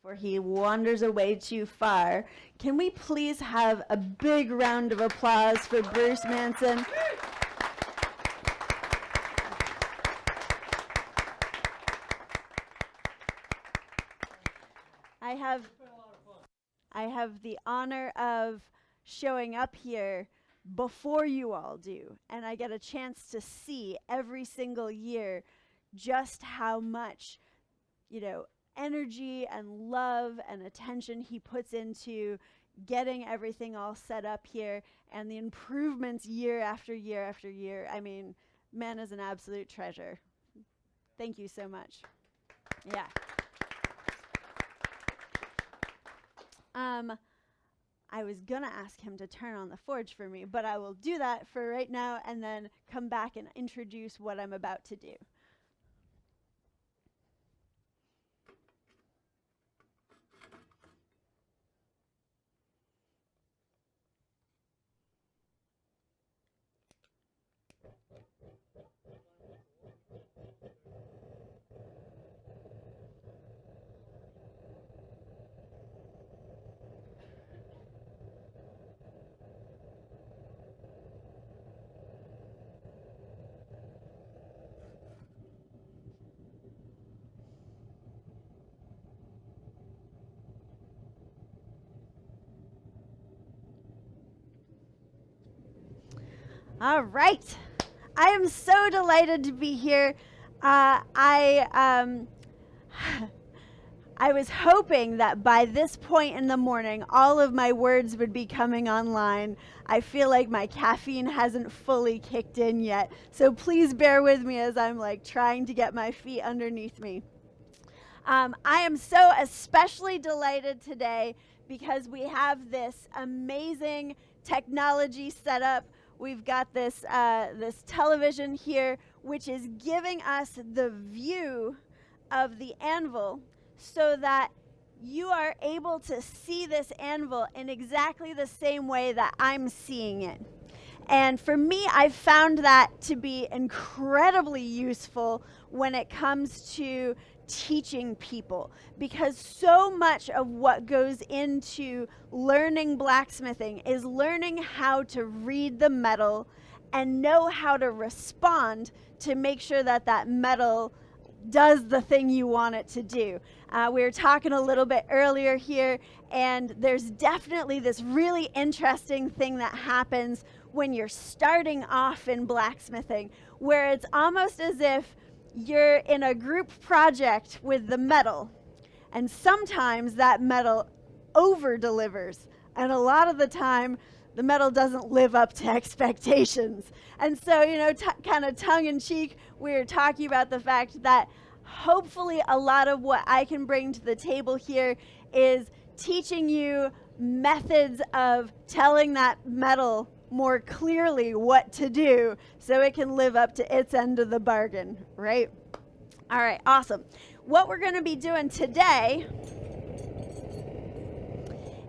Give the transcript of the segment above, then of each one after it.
before he wanders away too far, can we please have a big round of applause for Bruce Manson? I have the honor of showing up here before you all do, and I get a chance to see every single year just how much, energy and love and attention he puts into getting everything all set up here, and the improvements year after year after year. I mean, man is an absolute treasure. Thank you so much. Yeah. I was gonna ask him to turn on the forge for me, but I will do that for right now and then come back and introduce what I'm about to do. All right. I am so delighted to be here. I was hoping that by this point in the morning, all of my words would be coming online. I feel like my caffeine hasn't fully kicked in yet. So please bear with me as I'm trying to get my feet underneath me. I am so especially delighted today because we have this amazing technology set up. We've got this television here, which is giving us the view of the anvil so that you are able to see this anvil in exactly the same way that I'm seeing it. And for me, I've found that to be incredibly useful when it comes to teaching people, because so much of what goes into learning blacksmithing is learning how to read the metal and know how to respond to make sure that that metal does the thing you want it to do. We were talking a little bit earlier here, and there's definitely this really interesting thing that happens when you're starting off in blacksmithing, where it's almost as if you're in a group project with the metal, and sometimes that metal over-delivers, and a lot of the time the metal doesn't live up to expectations. And so, kind of tongue-in-cheek, we were talking about the fact that hopefully a lot of what I can bring to the table here is teaching you methods of telling that metal more clearly what to do so it can live up to its end of the bargain, right? All right, awesome. What we're going to be doing today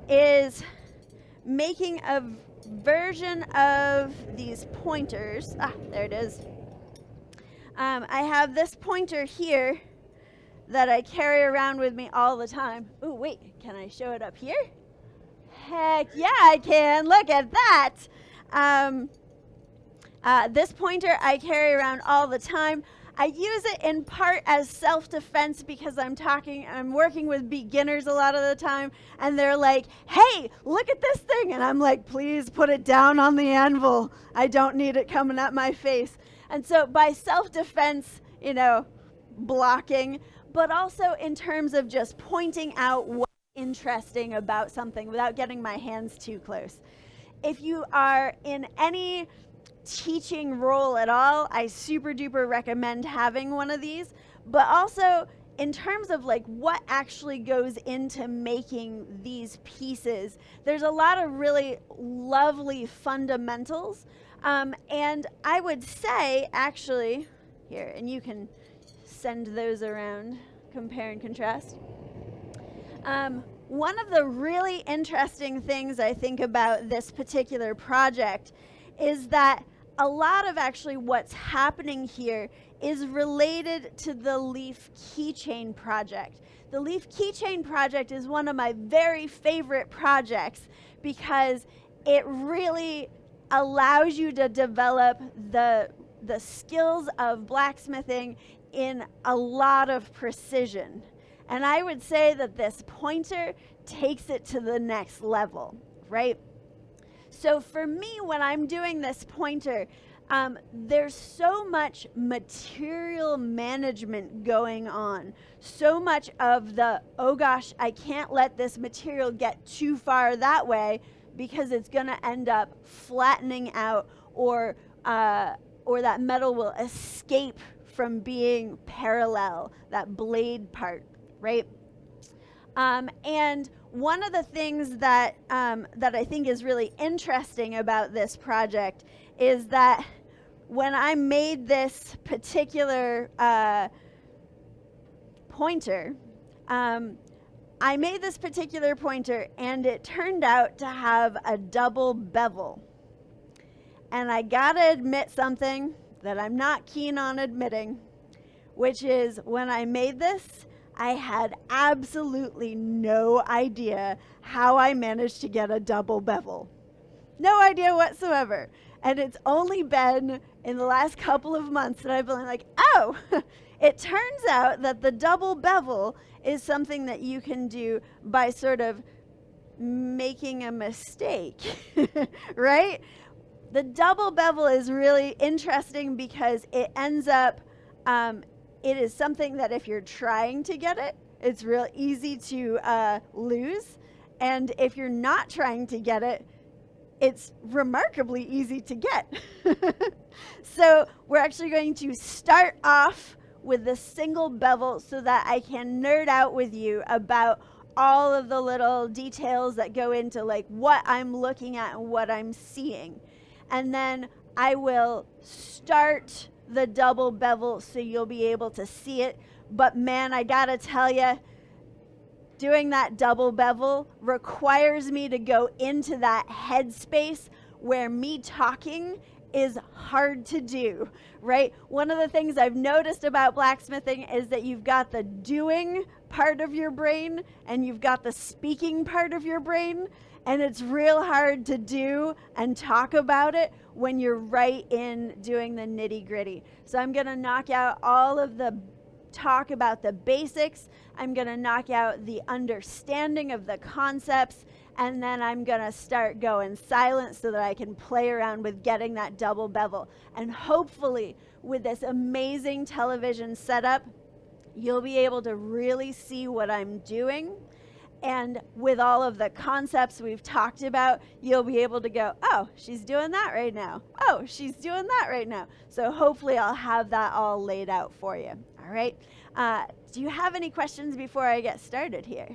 is making a version of these pointers. There it is. I have this pointer here that I carry around with me all the time. Ooh, wait, can I show it up here? Heck yeah, I can. Look at that. This pointer I carry around all the time. I use it in part as self-defense because I'm working with beginners a lot of the time, and they're like, hey, look at this thing. And I'm like, please put it down on the anvil. I don't need it coming at my face. And so by self-defense, blocking, but also in terms of just pointing out what's interesting about something without getting my hands too close. If you are in any teaching role at all, I super duper recommend having one of these, but also in terms of what actually goes into making these pieces, there's a lot of really lovely fundamentals, and I would say actually here, and you can send those around, compare and contrast. One of the really interesting things I think about this particular project is that a lot of actually what's happening here is related to the Leaf Keychain project. The Leaf Keychain project is one of my very favorite projects because it really allows you to develop the skills of blacksmithing in a lot of precision. And I would say that this pointer takes it to the next level, right? So for me, when I'm doing this pointer, there's so much material management going on. So much of the, oh gosh, I can't let this material get too far that way because it's going to end up flattening out, or that metal will escape from being parallel, that blade part, right? And one of the things that I think is really interesting about this project is that when I made this particular pointer, I made this particular pointer and it turned out to have a double bevel. And I gotta admit something that I'm not keen on admitting, which is when I made this, I had absolutely no idea how I managed to get a double bevel. No idea whatsoever. And it's only been in the last couple of months that I've been like, oh, it turns out that the double bevel is something that you can do by sort of making a mistake, right? The double bevel is really interesting because it ends up, it is something that if you're trying to get it, it's real easy to lose. And if you're not trying to get it, it's remarkably easy to get. So we're actually going to start off with the single bevel so that I can nerd out with you about all of the little details that go into like what I'm looking at and what I'm seeing. And then I will start the double bevel so you'll be able to see it. But man, I gotta tell you, doing that double bevel requires me to go into that headspace where me talking is hard to do, right? One of the things I've noticed about blacksmithing is that you've got the doing part of your brain and you've got the speaking part of your brain, and it's real hard to do and talk about it when you're right in doing the nitty-gritty. So I'm gonna knock out all of the talk about the basics. I'm gonna knock out the understanding of the concepts, and then I'm gonna start going silent so that I can play around with getting that double bevel. And hopefully with this amazing television setup, you'll be able to really see what I'm doing. And with all of the concepts we've talked about, you'll be able to go, oh, she's doing that right now. Oh, she's doing that right now. So hopefully I'll have that all laid out for you. All right. Do you have any questions before I get started here?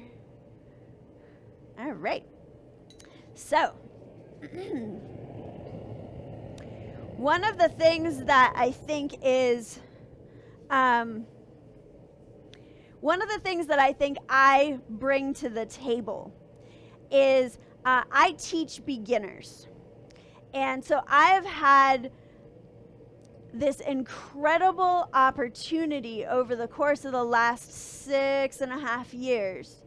All right. So one of the things that I think is one of the things that I think I bring to the table is I teach beginners. And so I've had this incredible opportunity over the course of the last 6.5 years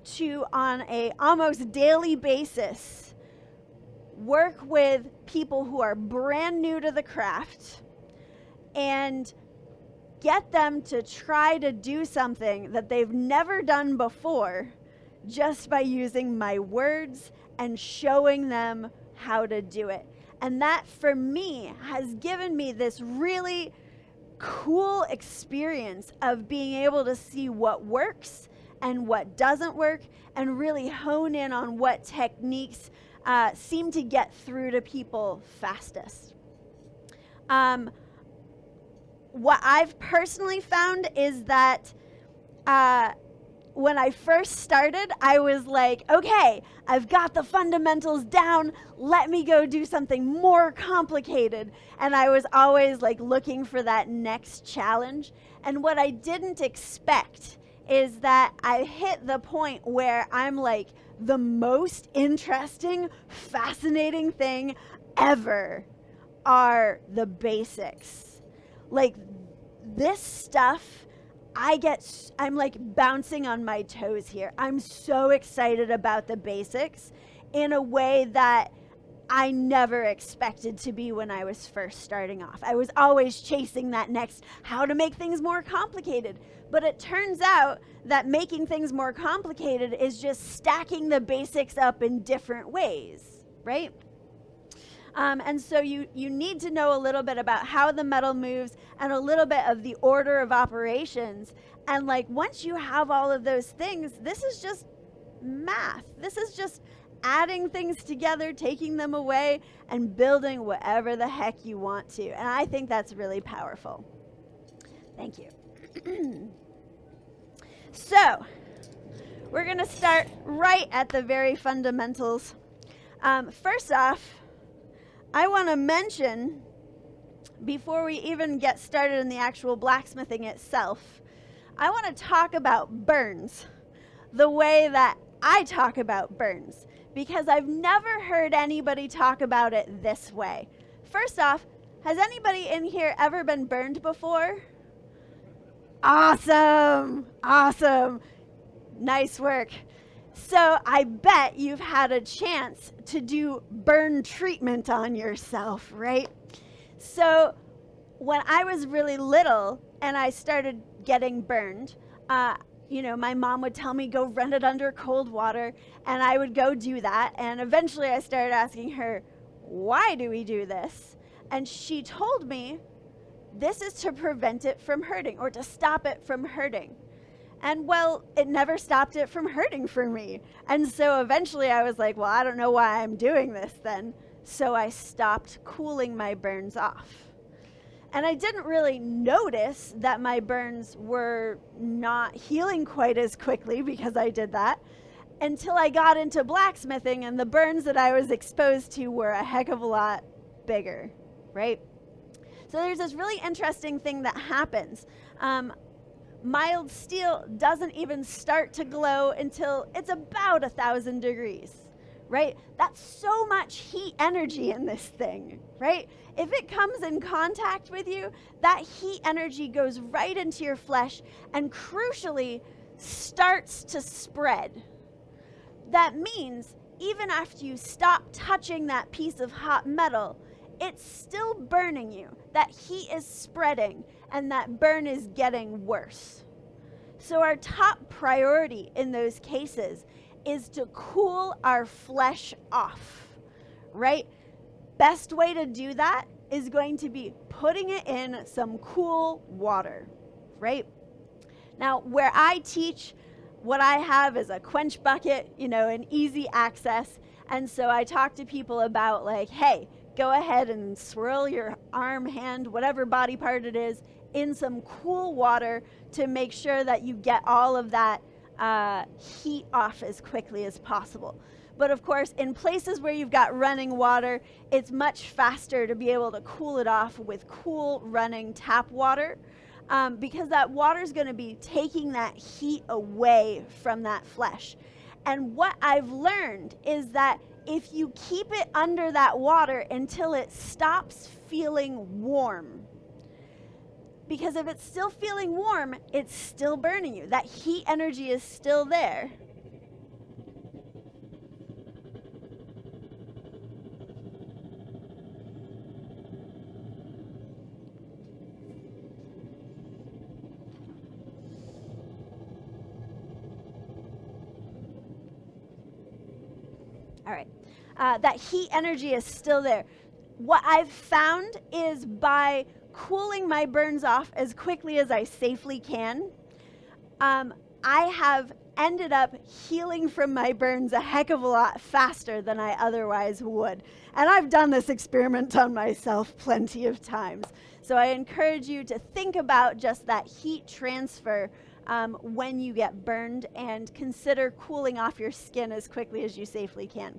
to, on a almost daily basis, work with people who are brand new to the craft and get them to try to do something that they've never done before just by using my words and showing them how to do it. And that, for me, has given me this really cool experience of being able to see what works and what doesn't work and really hone in on what techniques seem to get through to people fastest. What I've personally found is that when I first started, I was like, okay, I've got the fundamentals down. Let me go do something more complicated. And I was always like looking for that next challenge. And what I didn't expect is that I hit the point where I'm like the most interesting, fascinating thing ever are the basics. Like this stuff, I'm like bouncing on my toes here. I'm so excited about the basics in a way that I never expected to be when I was first starting off. I was always chasing that next, how to make things more complicated. But it turns out that making things more complicated is just stacking the basics up in different ways, right? And so you need to know a little bit about how the metal moves and a little bit of the order of operations. And like once you have all of those things, this is just math. This is just adding things together, taking them away, and building whatever the heck you want to. And I think that's really powerful. Thank you. So, we're going to start right at the very fundamentals. First off, I want to mention, before we even get started in the actual blacksmithing itself, I want to talk about burns the way that I talk about burns, because I've never heard anybody talk about it this way. First off, has anybody in here ever been burned before? Awesome, awesome, nice work. So I bet you've had a chance to do burn treatment on yourself, right? So when I was really little and I started getting burned, my mom would tell me, go run it under cold water, and I would go do that. And eventually I started asking her, why do we do this? And she told me, this is to prevent it from hurting, or to stop it from hurting. And well, it never stopped it from hurting for me. And so eventually I was like, well, I don't know why I'm doing this then. So I stopped cooling my burns off. And I didn't really notice that my burns were not healing quite as quickly because I did that until I got into blacksmithing, and the burns that I was exposed to were a heck of a lot bigger, right? So there's this really interesting thing that happens. Mild steel doesn't even start to glow until it's about 1,000 degrees, right? That's so much heat energy in this thing, right? If it comes in contact with you, that heat energy goes right into your flesh and crucially starts to spread. That means even after you stop touching that piece of hot metal, it's still burning you. That heat is spreading and that burn is getting worse. So our top priority in those cases is to cool our flesh off, right? Best way to do that is going to be putting it in some cool water, right? Now, where I teach, what I have is a quench bucket, an easy access. And so I talk to people about like, hey, go ahead and swirl your arm, hand, whatever body part it is, in some cool water to make sure that you get all of that heat off as quickly as possible. But of course, in places where you've got running water, it's much faster to be able to cool it off with cool running tap water, because that water is going to be taking that heat away from that flesh. And what I've learned is that if you keep it under that water until it stops feeling warm, because if it's still feeling warm, it's still burning you. That heat energy is still there. All right. That heat energy is still there. What I've found is by cooling my burns off as quickly as I safely can, I have ended up healing from my burns a heck of a lot faster than I otherwise would. And I've done this experiment on myself plenty of times. So I encourage you to think about just that heat transfer when you get burned, and consider cooling off your skin as quickly as you safely can.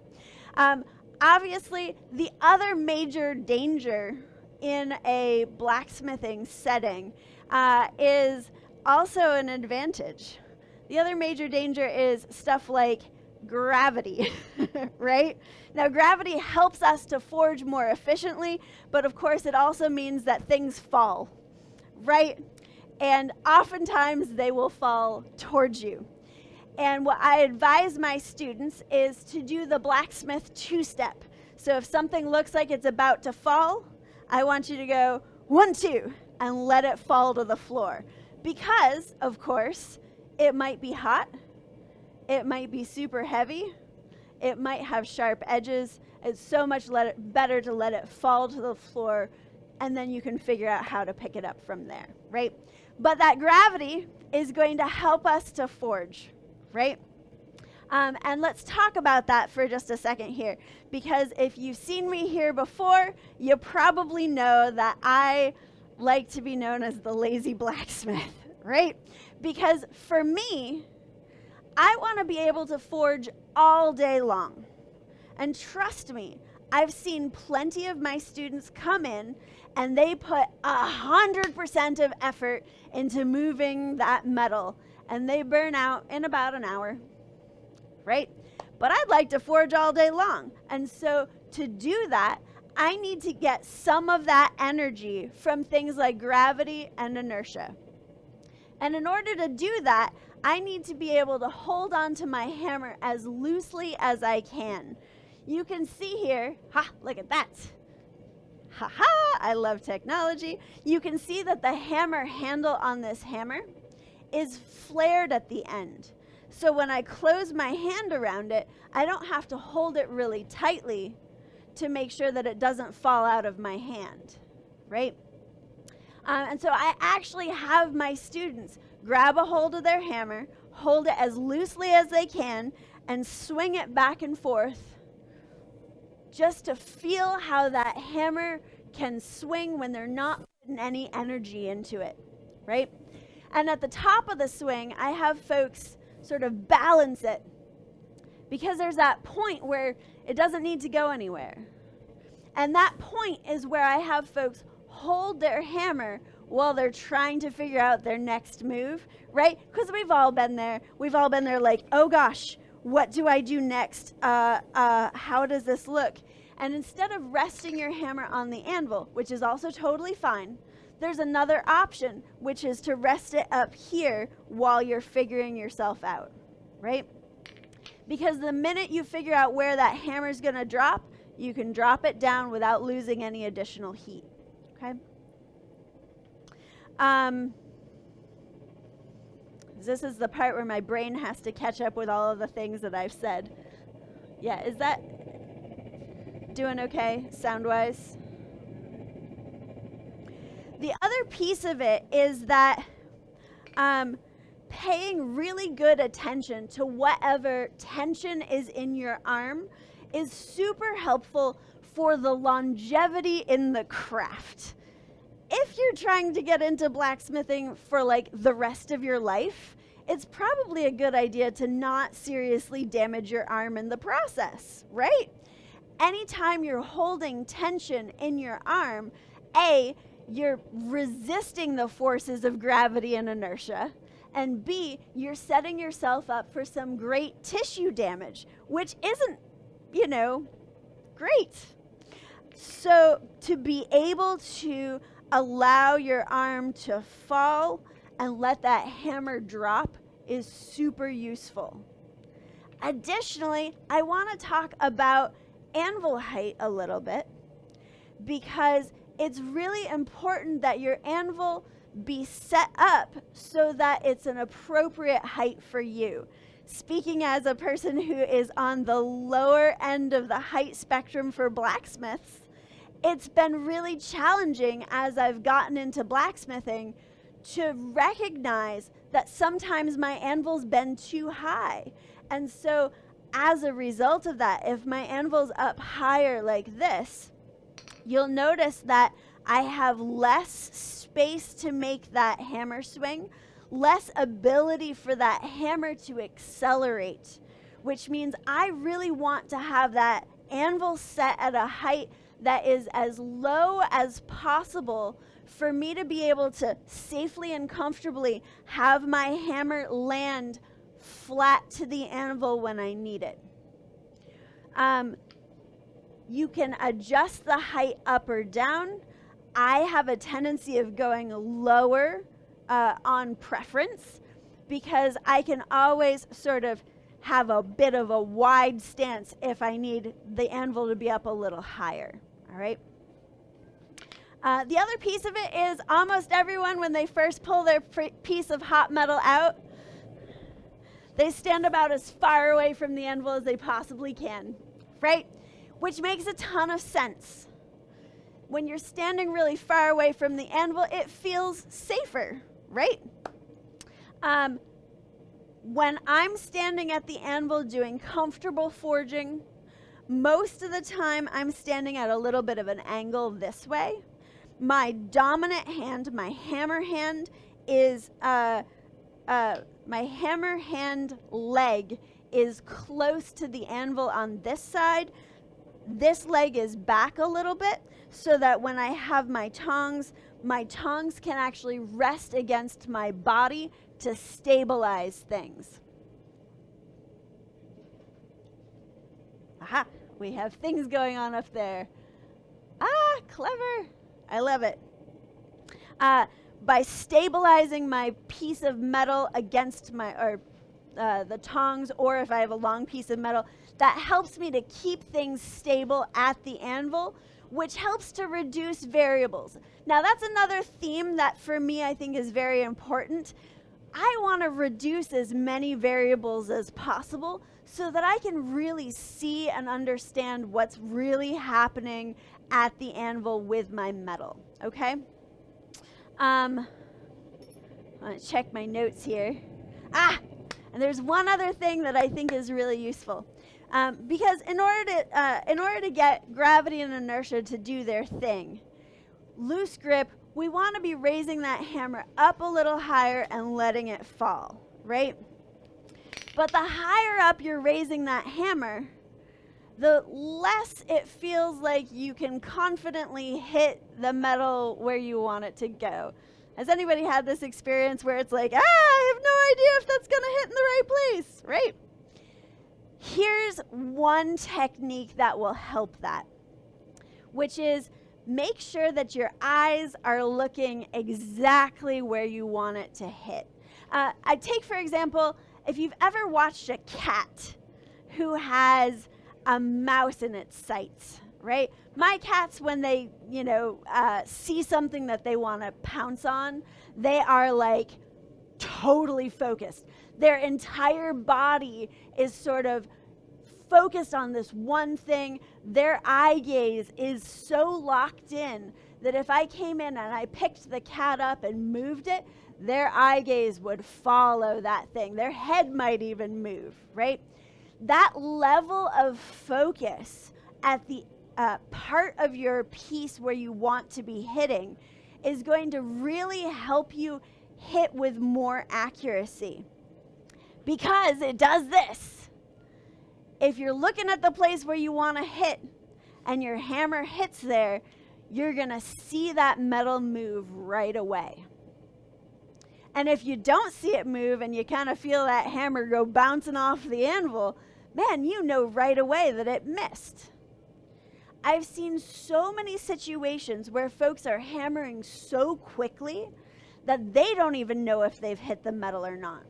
Obviously, the other major danger in a blacksmithing setting is also an advantage. The other major danger is stuff like gravity, right? Now, gravity helps us to forge more efficiently, but of course it also means that things fall, right? And oftentimes they will fall towards you. And what I advise my students is to do the blacksmith two-step. So if something looks like it's about to fall, I want you to go 1, 2, and let it fall to the floor. Because, of course, it might be hot, it might be super heavy, it might have sharp edges. It's so much better to let it fall to the floor, and then you can figure out how to pick it up from there, right? But that gravity is going to help us to forge, right? And let's talk about that for just a second here, because if you've seen me here before, you probably know that I like to be known as the lazy blacksmith, right? Because for me, I want to be able to forge all day long. And trust me, I've seen plenty of my students come in and they put 100% of effort into moving that metal, and they burn out in about an hour, right? But I'd like to forge all day long. And so to do that, I need to get some of that energy from things like gravity and inertia. And in order to do that, I need to be able to hold on to my hammer as loosely as I can. You can see here, look at that. I love technology. You can see that the hammer handle on this hammer is flared at the end. So when I close my hand around it, I don't have to hold it really tightly to make sure that it doesn't fall out of my hand, right? And so I actually have my students grab a hold of their hammer, hold it as loosely as they can, and swing it back and forth just to feel how that hammer can swing when they're not putting any energy into it, right? And at the top of the swing, I have folks sort of balance it, because there's that point where it doesn't need to go anywhere. And that point is where I have folks hold their hammer while they're trying to figure out their next move, right? Because we've all been there. We've all been there like, oh gosh, what do I do next? How does this look? And instead of resting your hammer on the anvil, which is also totally fine, there's another option, which is to rest it up here while you're figuring yourself out, right? Because the minute you figure out where that hammer's gonna drop, you can drop it down without losing any additional heat, okay? This is the part where my brain has to catch up with all of the things that I've said. Yeah, is that doing okay sound-wise? The other piece of it is that paying really good attention to whatever tension is in your arm is super helpful for the longevity in the craft. If you're trying to get into blacksmithing for like the rest of your life, it's probably a good idea to not seriously damage your arm in the process, right? Anytime you're holding tension in your arm, A, you're resisting the forces of gravity and inertia, and B, you're setting yourself up for some great tissue damage, which isn't, great. So to be able to allow your arm to fall and let that hammer drop is super useful. Additionally, I want to talk about anvil height a little bit, because it's really important that your anvil be set up so that it's an appropriate height for you. Speaking as a person who is on the lower end of the height spectrum for blacksmiths, it's been really challenging as I've gotten into blacksmithing to recognize that sometimes my anvil's been too high. And so as a result of that, if my anvil's up higher like this, you'll notice that I have less space to make that hammer swing, less ability for that hammer to accelerate, which means I really want to have that anvil set at a height that is as low as possible for me to be able to safely and comfortably have my hammer land flat to the anvil when I need it. You can adjust the height up or down. I have a tendency of going lower on preference because I can always sort of have a bit of a wide stance if I need the anvil to be up a little higher, all right? The other piece of it is almost everyone, when they first pull their piece of hot metal out, they stand about as far away from the anvil as they possibly can, right? Which makes a ton of sense. When you're standing really far away from the anvil, it feels safer, right? When I'm standing at the anvil doing comfortable forging, most of the time I'm standing at a little bit of an angle this way. My dominant hand, my hammer hand, is my hammer hand leg is close to the anvil on this side. This leg is back a little bit so that when I have my tongs can actually rest against my body to stabilize things. Aha, we have things going on up there. Ah, clever. I love it. By stabilizing my piece of metal against the tongs, or if I have a long piece of metal, that helps me to keep things stable at the anvil, which helps to reduce variables. Now, that's another theme that for me I think is very important. I want to reduce as many variables as possible so that I can really see and understand what's really happening at the anvil with my metal, okay? I'm going to check my notes here. And there's one other thing that I think is really useful. Because in order to get gravity and inertia to do their thing, loose grip, we want to be raising that hammer up a little higher and letting it fall, right? But the higher up you're raising that hammer, the less it feels like you can confidently hit the metal where you want it to go. Has anybody had this experience where it's like, I have no idea if that's going to hit in the right place, right? Here's one technique that will help that, which is make sure that your eyes are looking exactly where you want it to hit. I take, for example, if you've ever watched a cat who has a mouse in its sights, right? My cats, when they, see something that they want to pounce on, they are like totally focused. Their entire body is sort of focused on this one thing. Their eye gaze is so locked in that if I came in and I picked the cat up and moved it, their eye gaze would follow that thing. Their head might even move, right? That level of focus at the part of your piece where you want to be hitting is going to really help you hit with more accuracy, because it does this. If you're looking at the place where you want to hit and your hammer hits there, you're going to see that metal move right away. And if you don't see it move and you kind of feel that hammer go bouncing off the anvil, man, you know right away that it missed. I've seen so many situations where folks are hammering so quickly that they don't even know if they've hit the metal or not,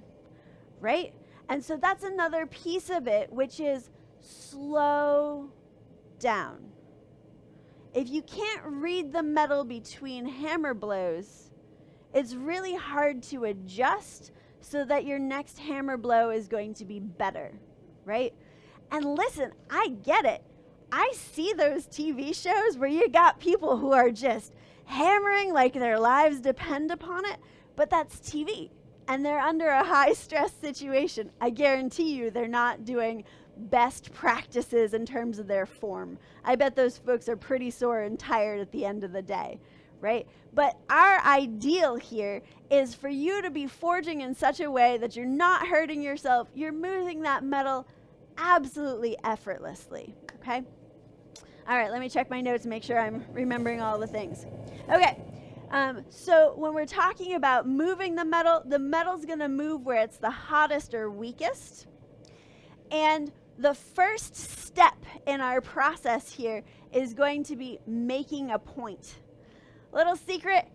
right? And so that's another piece of it, which is slow down. If you can't read the metal between hammer blows, it's really hard to adjust so that your next hammer blow is going to be better, right? And listen, I get it. I see those TV shows where you got people who are just hammering like their lives depend upon it, but that's TV, and they're under a high-stress situation. I guarantee you they're not doing best practices in terms of their form. I bet those folks are pretty sore and tired at the end of the day, right? But our ideal here is for you to be forging in such a way that you're not hurting yourself. You're moving that metal absolutely effortlessly, okay? All right, let me check my notes and make sure I'm remembering all the things. Okay, So when we're talking about moving the metal's going to move where it's the hottest or weakest. And the first step in our process here is going to be making a point. Little secret,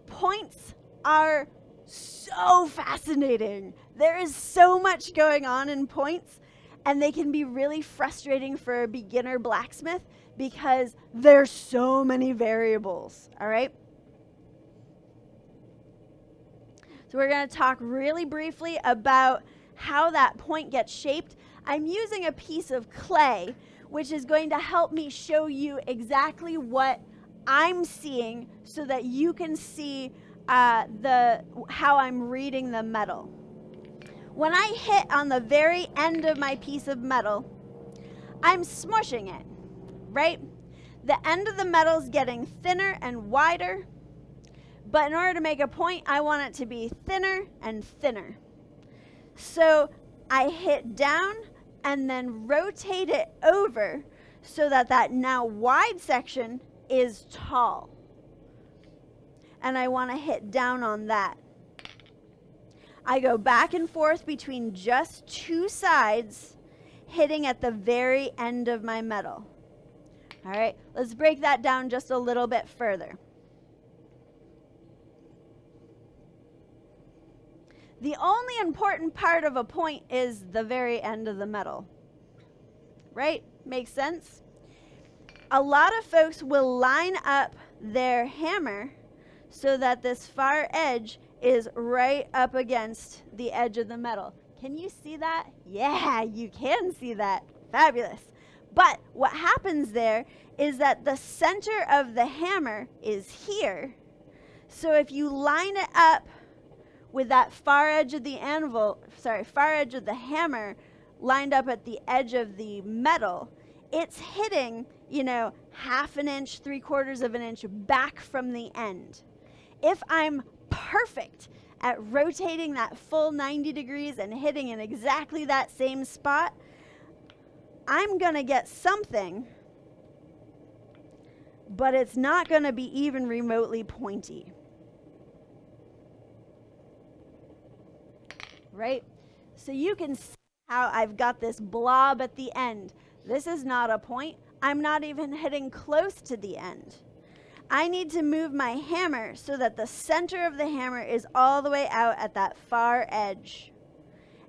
points are so fascinating. There is so much going on in points, and they can be really frustrating for a beginner blacksmith because there's so many variables, all right? So we're going to talk really briefly about how that point gets shaped. I'm using a piece of clay, which is going to help me show you exactly what I'm seeing so that you can see how I'm reading the metal. When I hit on the very end of my piece of metal, I'm smushing it, right? The end of the metal is getting thinner and wider, but in order to make a point, I want it to be thinner and thinner. So I hit down and then rotate it over so that that now wide section is tall. And I want to hit down on that. I go back and forth between just two sides, hitting at the very end of my metal. All right, let's break that down just a little bit further. The only important part of a point is the very end of the metal, right? Makes sense? A lot of folks will line up their hammer so that this far edge is right up against the edge of the metal. Can you see that? Yeah, you can see that. Fabulous. But what happens there is that the center of the hammer is here. So if you line it up with that far edge of the hammer lined up at the edge of the metal, it's hitting, half an inch, 3/4 of an inch back from the end. If I'm perfect at rotating that full 90 degrees and hitting in exactly that same spot, I'm going to get something, but it's not going to be even remotely pointy. Right? So you can see how I've got this blob at the end. This is not a point. I'm not even hitting close to the end. I need to move my hammer so that the center of the hammer is all the way out at that far edge.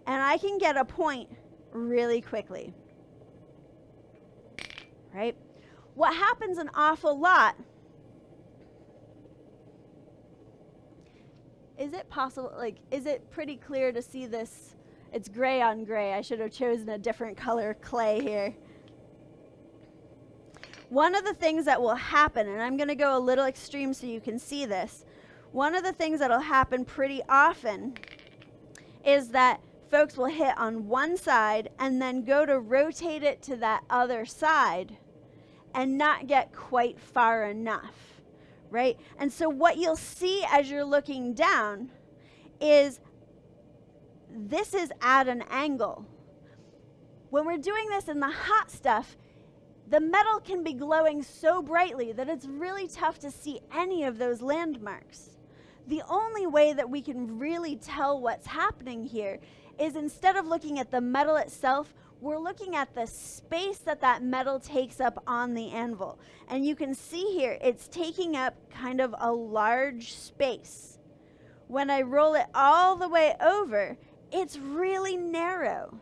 And I can get a point really quickly. Right? What happens an awful lot, is it pretty clear to see this? It's gray on gray. I should have chosen a different color clay here. One of the things that will happen, and I'm going to go a little extreme so you can see this. One of the things that will happen pretty often is that folks will hit on one side and then go to rotate it to that other side and not get quite far enough, right? And so what you'll see as you're looking down is this is at an angle. When we're doing this in the hot stuff, the metal can be glowing so brightly that it's really tough to see any of those landmarks. The only way that we can really tell what's happening here is instead of looking at the metal itself, we're looking at the space that that metal takes up on the anvil. And you can see here, it's taking up kind of a large space. When I roll it all the way over, it's really narrow.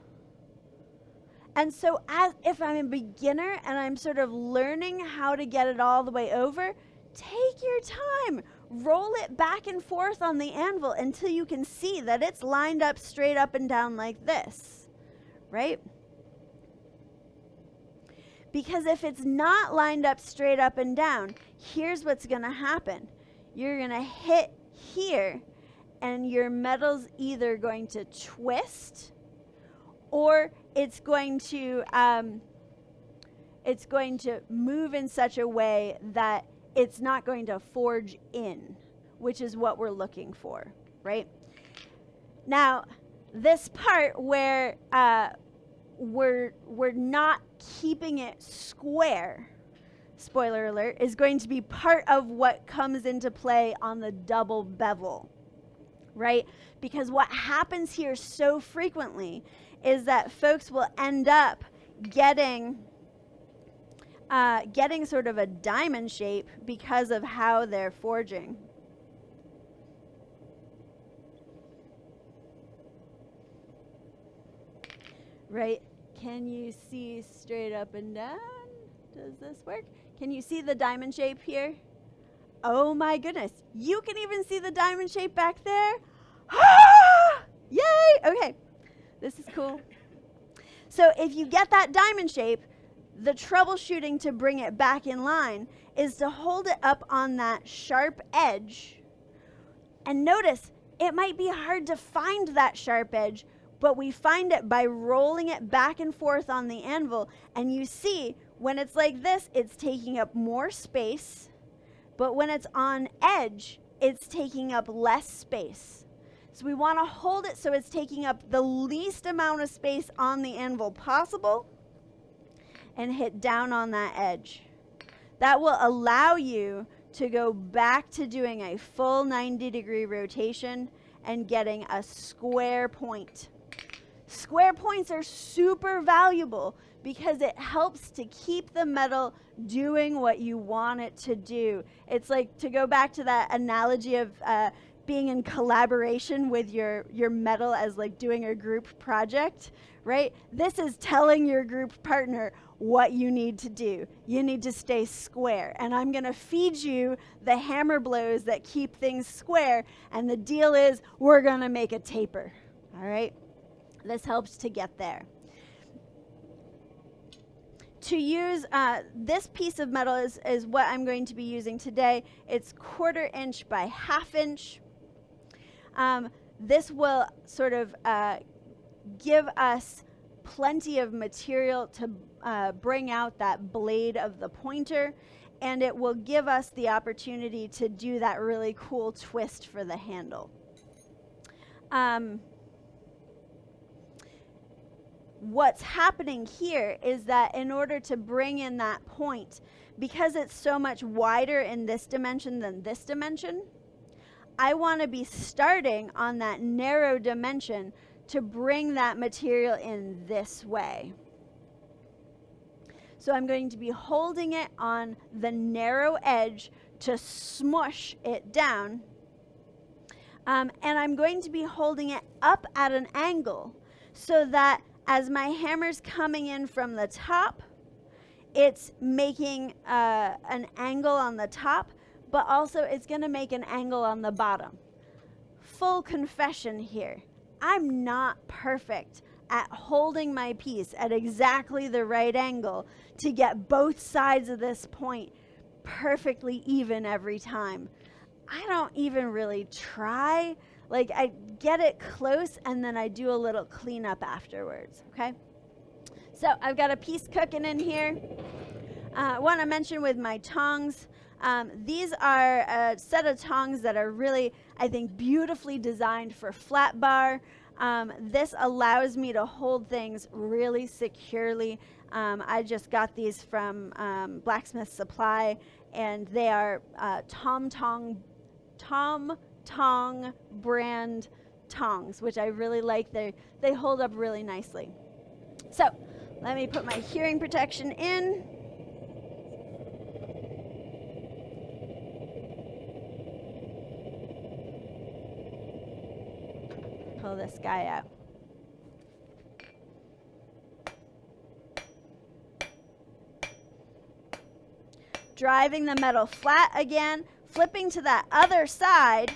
And so if I'm a beginner and I'm sort of learning how to get it all the way over, take your time. Roll it back and forth on the anvil until you can see that it's lined up straight up and down like this, right? Because if it's not lined up straight up and down, here's what's going to happen. You're going to hit here, and your metal's either going to twist or it's going to move in such a way that it's not going to forge in, which is what we're looking for, right? Now, this part where we're not keeping it square, spoiler alert, is going to be part of what comes into play on the double bevel, right? Because what happens here so frequently is that folks will end up getting sort of a diamond shape because of how they're forging. Right? Can you see straight up and down? Does this work? Can you see the diamond shape here? Oh my goodness. You can even see the diamond shape back there. Ah! Yay! Okay. This is cool. So if you get that diamond shape, the troubleshooting to bring it back in line is to hold it up on that sharp edge. And notice, it might be hard to find that sharp edge, but we find it by rolling it back and forth on the anvil. And you see, when it's like this, it's taking up more space. But when it's on edge, it's taking up less space. So we want to hold it so it's taking up the least amount of space on the anvil possible and hit down on that edge. That will allow you to go back to doing a full 90-degree rotation and getting a square point. Square points are super valuable because it helps to keep the metal doing what you want it to do. It's like, to go back to that analogy of being in collaboration with your metal as like doing a group project, right? This is telling your group partner what you need to do. You need to stay square, and I'm gonna feed you the hammer blows that keep things square, and the deal is we're gonna make a taper, all right? This helps to get there. To use this piece of metal is what I'm going to be using today. It's 1/4 inch by 1/2 inch. This will sort of give us plenty of material to bring out that blade of the pointer, and it will give us the opportunity to do that really cool twist for the handle. What's happening here is that in order to bring in that point, because it's so much wider in this dimension than this dimension, I want to be starting on that narrow dimension to bring that material in this way. So I'm going to be holding it on the narrow edge to smush it down. And I'm going to be holding it up at an angle so that as my hammer's coming in from the top, it's making an angle on the top, but also it's going to make an angle on the bottom. Full confession here. I'm not perfect at holding my piece at exactly the right angle to get both sides of this point perfectly even every time. I don't even really try. Like, I get it close and then I do a little cleanup afterwards, okay? So I've got a piece cooking in here. I want to mention with my tongs, these are a set of tongs that are really, I think, beautifully designed for flat bar. This allows me to hold things really securely. I just got these from Blacksmith Supply, and they are Tom Tong brand tongs, which I really like. They hold up really nicely. So let me put my hearing protection in. Pull this guy out. Driving the metal flat again, flipping to that other side.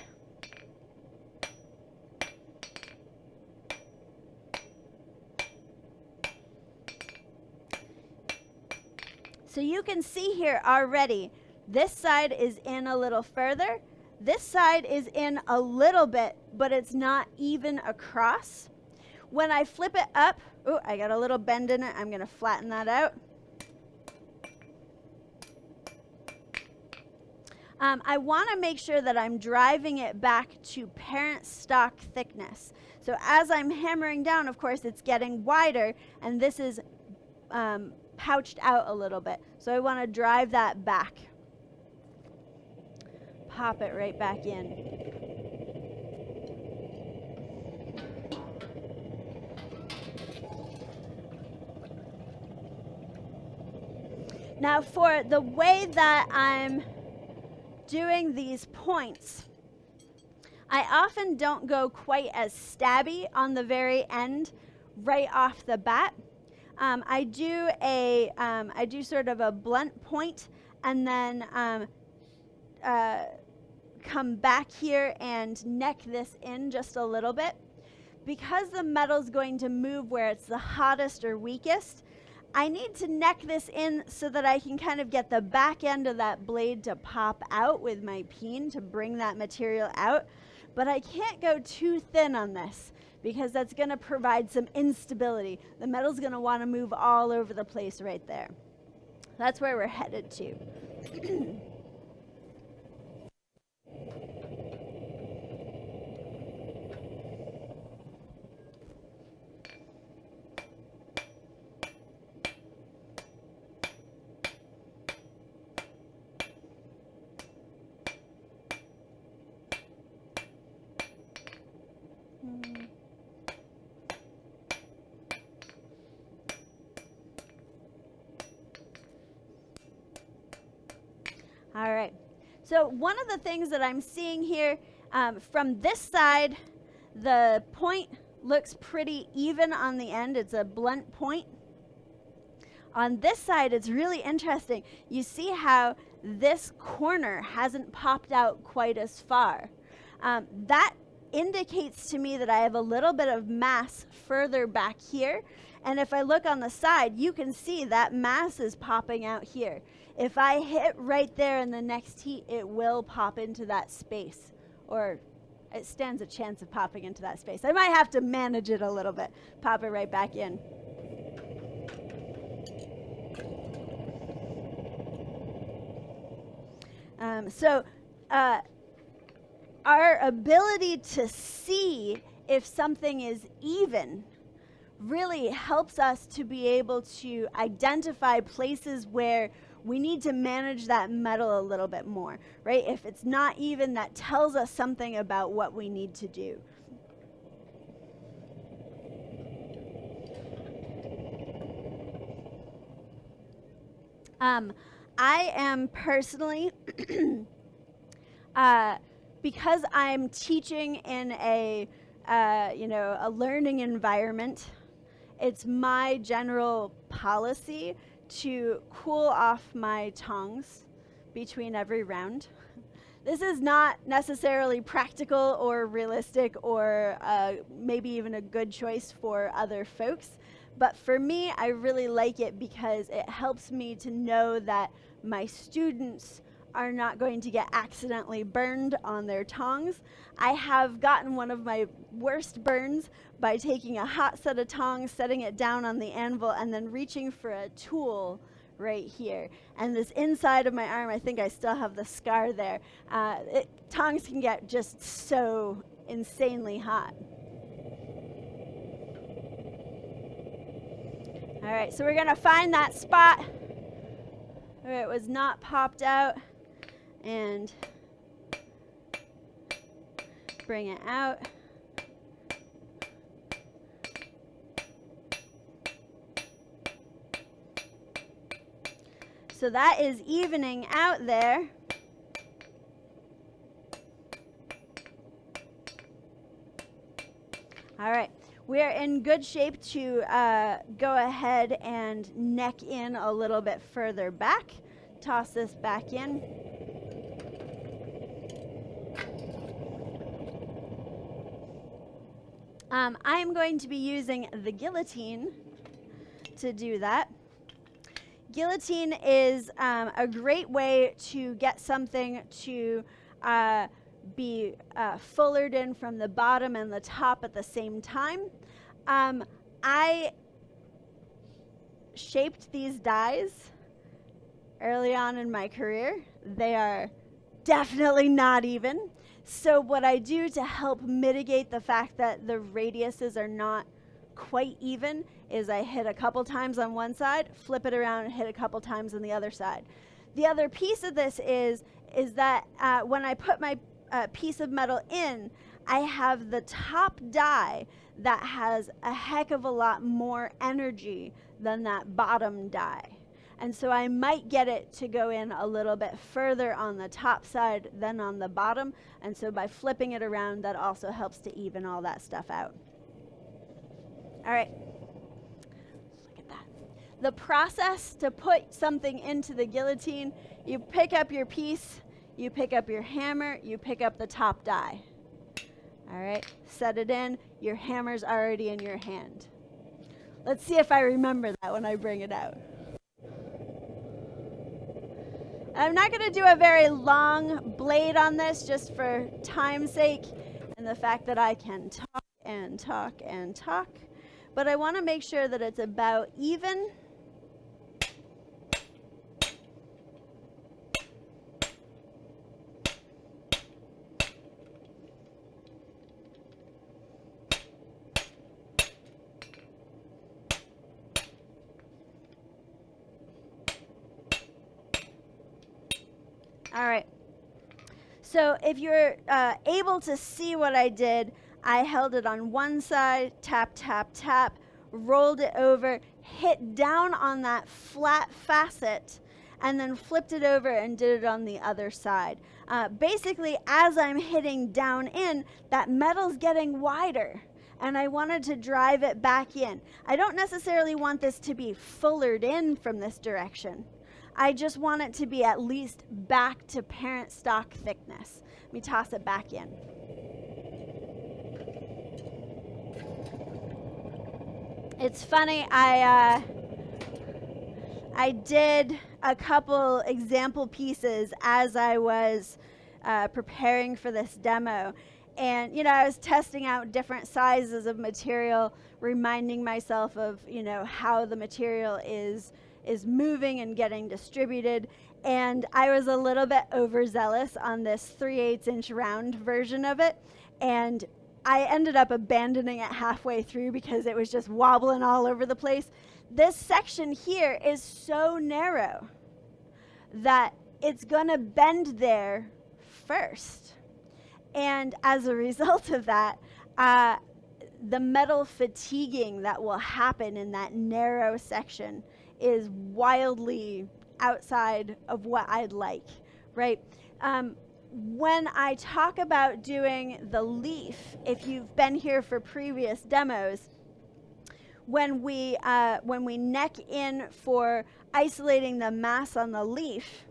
So you can see here already, this side is in a little further. This side is in a little bit, but it's not even across. When I flip it up, oh, I got a little bend in it. I'm going to flatten that out. I want to make sure that I'm driving it back to parent stock thickness. So as I'm hammering down, of course, it's getting wider, and this is pouched out a little bit. So I want to drive that back. Pop it right back in. Now for the way that I'm doing these points, I often don't go quite as stabby on the very end right off the bat. I do sort of a blunt point and then come back here and neck this in just a little bit. Because the metal's going to move where it's the hottest or weakest, I need to neck this in so that I can kind of get the back end of that blade to pop out with my peen to bring that material out. But I can't go too thin on this because that's going to provide some instability. The metal's going to want to move all over the place right there. That's where we're headed to. All right, so one of the things that I'm seeing here, from this side, the point looks pretty even on the end. It's a blunt point. On this side, it's really interesting. You see how this corner hasn't popped out quite as far. That indicates to me that I have a little bit of mass further back here. And if I look on the side, you can see that mass is popping out here. If I hit right there in the next heat, it will pop into that space, or it stands a chance of popping into that space. I might have to manage it a little bit, pop it right back in. Our ability to see if something is even really helps us to be able to identify places where we need to manage that metal a little bit more, right? If it's not even, that tells us something about what we need to do. I am personally, because I'm teaching in a learning environment, it's my general policy to cool off my tongs between every round. This is not necessarily practical or realistic or maybe even a good choice for other folks. But for me, I really like it because it helps me to know that my students are not going to get accidentally burned on their tongs. I have gotten one of my worst burns by taking a hot set of tongs, setting it down on the anvil, and then reaching for a tool right here. And this inside of my arm, I think I still have the scar there. Tongs can get just so insanely hot. All right, so we're gonna find that spot where it was not popped out and bring it out. So that is evening out there. All right, we are in good shape to go ahead and neck in a little bit further back. Toss this back in. I'm going to be using the guillotine to do that. Guillotine is a great way to get something to be fullered in from the bottom and the top at the same time. I shaped these dies early on in my career. They are definitely not even. So what I do to help mitigate the fact that the radiuses are not quite even is I hit a couple times on one side, flip it around and hit a couple times on the other side. The other piece of this is that when I put my piece of metal in, I have the top die that has a heck of a lot more energy than that bottom die. And so I might get it to go in a little bit further on the top side than on the bottom. And so by flipping it around, that also helps to even all that stuff out. All right. Look at that. The process to put something into the guillotine, you pick up your piece, you pick up your hammer, you pick up the top die. All right, set it in. Your hammer's already in your hand. Let's see if I remember that when I bring it out. I'm not going to do a very long blade on this just for time's sake and the fact that I can talk and talk and talk. But I want to make sure that it's about even. All right. So if you're able to see what I did, I held it on one side, tap, tap, tap, rolled it over, hit down on that flat facet, and then flipped it over and did it on the other side. Basically, as I'm hitting down in, that metal's getting wider, and I wanted to drive it back in. I don't necessarily want this to be fullered in from this direction. I just want it to be at least back to parent stock thickness. Let me toss it back in. It's funny, I did a couple example pieces as I was preparing for this demo. And, I was testing out different sizes of material, reminding myself of, how the material is moving and getting distributed. And I was a little bit overzealous on this 3/8 inch round version of it. And I ended up abandoning it halfway through because it was just wobbling all over the place. This section here is so narrow that it's gonna bend there first. And as a result of that, the metal fatiguing that will happen in that narrow section is wildly outside of what I'd like, right? When I talk about doing the leaf, if you've been here for previous demos, when we neck in for isolating the mass on the leaf,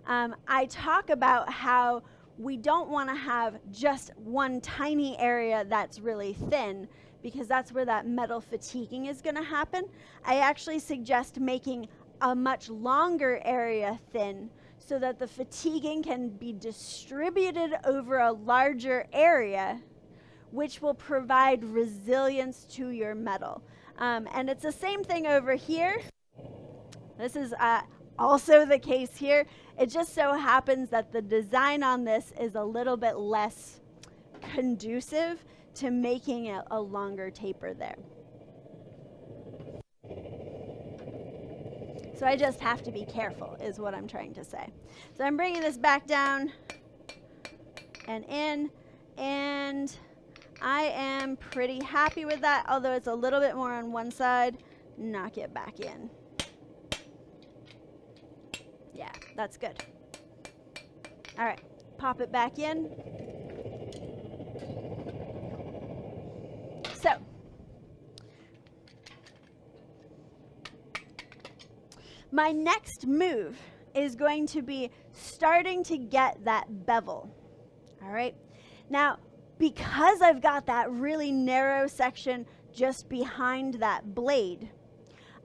I talk about how we don't want to have just one tiny area that's really thin, because that's where that metal fatiguing is going to happen. I actually suggest making a much longer area thin so that the fatiguing can be distributed over a larger area, which will provide resilience to your metal. And it's the same thing over here. This is also the case here. It just so happens that the design on this is a little bit less conducive to making a longer taper there. So I just have to be careful is what I'm trying to say. So I'm bringing this back down and in, and I am pretty happy with that, although it's a little bit more on one side. Knock it back in. Yeah, that's good. All right, pop it back in. So, my next move is going to be starting to get that bevel. All right. Now, because I've got that really narrow section just behind that blade,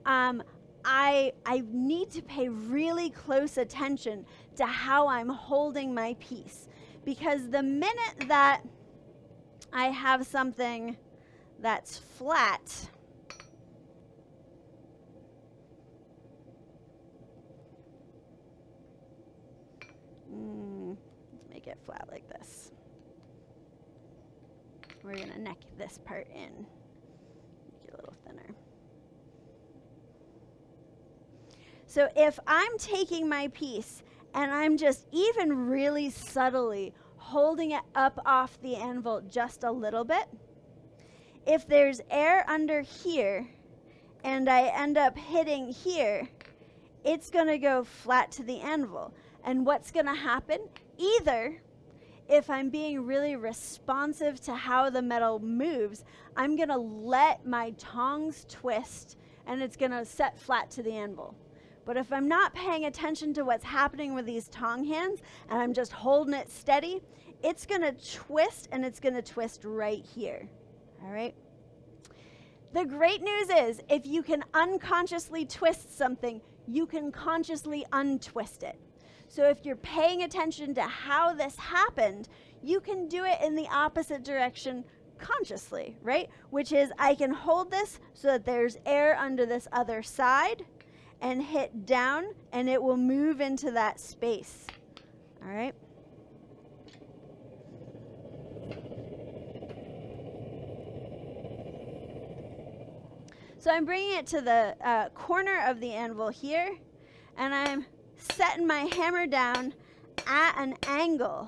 I need to pay really close attention to how I'm holding my piece, because the minute that I have something that's flat, let's make it flat like this. We're gonna neck this part in. thinner. So if I'm taking my piece and I'm just even really subtly holding it up off the anvil just a little bit, if there's air under here and I end up hitting here, it's going to go flat to the anvil. And what's going to happen? Either, if I'm being really responsive to how the metal moves, I'm going to let my tongs twist and it's going to set flat to the anvil. But if I'm not paying attention to what's happening with these tong hands and I'm just holding it steady, it's going to twist, and it's going to twist right here. All right? The great news is if you can unconsciously twist something, you can consciously untwist it. So if you're paying attention to how this happened, you can do it in the opposite direction consciously, right? Which is I can hold this so that there's air under this other side and hit down, and it will move into that space. All right? So I'm bringing it to the corner of the anvil here, and I'm setting my hammer down at an angle.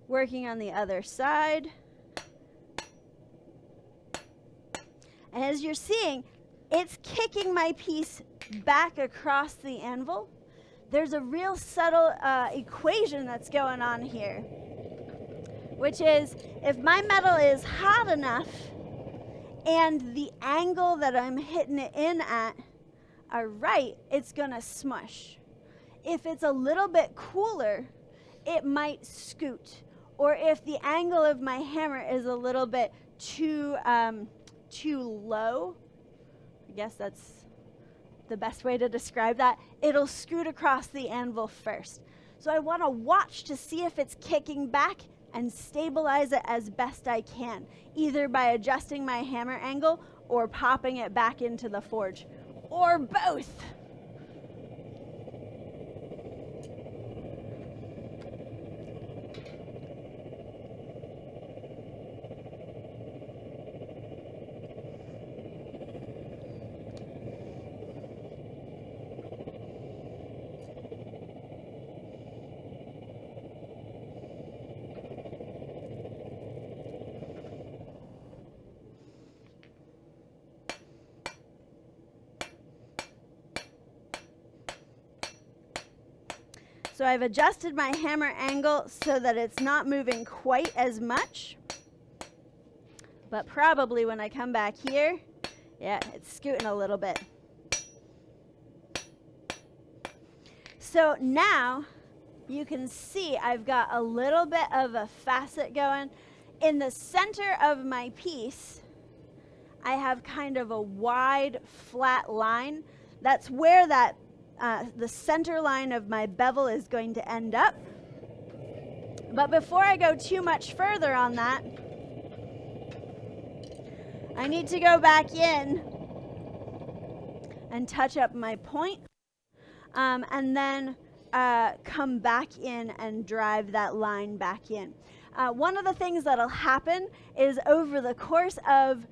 Working on the other side. And as you're seeing, it's kicking my piece back across the anvil. There's a real subtle equation that's going on here, which is if my metal is hot enough and the angle that I'm hitting it in at are right, it's going to smush. If it's a little bit cooler, it might scoot. Or if the angle of my hammer is a little bit too low, I guess that's the best way to describe that, it'll scoot across the anvil first. So I want to watch to see if it's kicking back and stabilize it as best I can, either by adjusting my hammer angle or popping it back into the forge, or both. So I've adjusted my hammer angle so that it's not moving quite as much. But probably when I come back here, yeah, it's scooting a little bit. So now you can see I've got a little bit of a facet going. In the center of my piece, I have kind of a wide, flat line. That's where that the center line of my bevel is going to end up. But before I go too much further on that, I need to go back in and touch up my point, and then come back in and drive that line back in. One of the things that'll happen is over the course of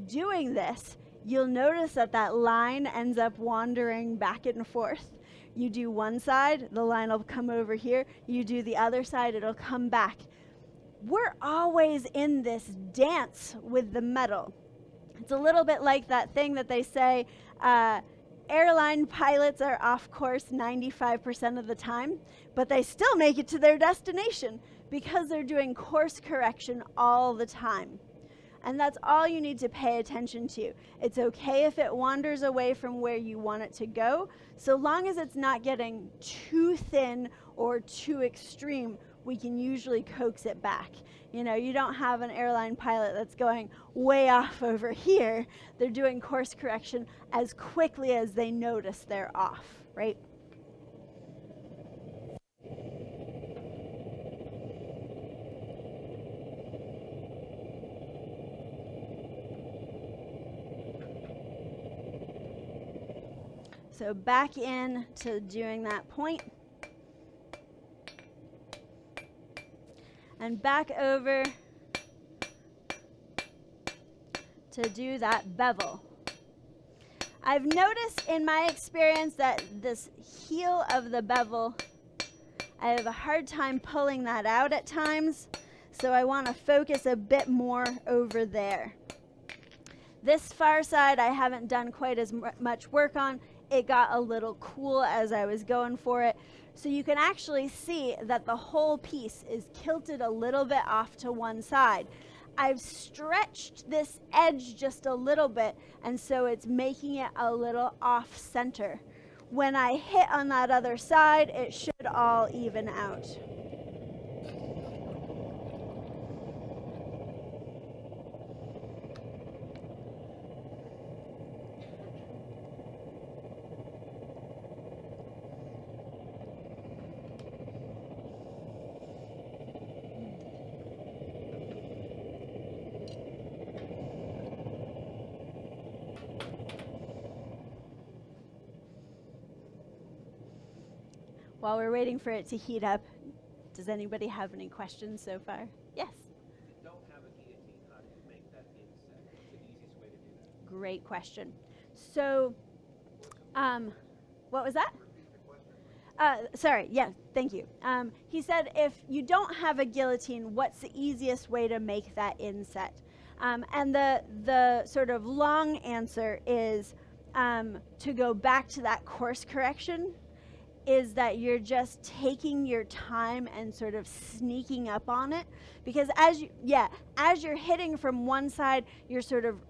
doing this, you'll notice that that line ends up wandering back and forth. You do one side, the line will come over here. You do the other side, it'll come back. We're always in this dance with the metal. It's a little bit like that thing that they say, airline pilots are off course 95% of the time, but they still make it to their destination because they're doing course correction all the time. And that's all you need to pay attention to. It's okay if it wanders away from where you want it to go, so long as it's not getting too thin or too extreme, we can usually coax it back. You know, you don't have an airline pilot that's going way off over here. They're doing course correction as quickly as they notice they're off, right? So back in to doing that point. and back over to do that bevel. I've noticed in my experience that this heel of the bevel, I have a hard time pulling that out at times, so I want to focus a bit more over there. This far side I haven't done quite as much work on. It got a little cool as I was going for it. So you can actually see that the whole piece is kilted a little bit off to one side. I've stretched this edge just a little bit, and so it's making it a little off center. When I hit on that other side, it should all even out. While we're waiting for it to heat up, does anybody have any questions so far? Yes? If you don't have a guillotine, how do you make that inset? What's the easiest way to do that? Great question. So, what was that? Sorry, yeah, thank you. He said if you don't have a guillotine, what's the easiest way to make that inset? And the sort of long answer is to go back to that course correction, is that you're just taking your time and sort of sneaking up on it. Because as you're hitting from one side, you're sort of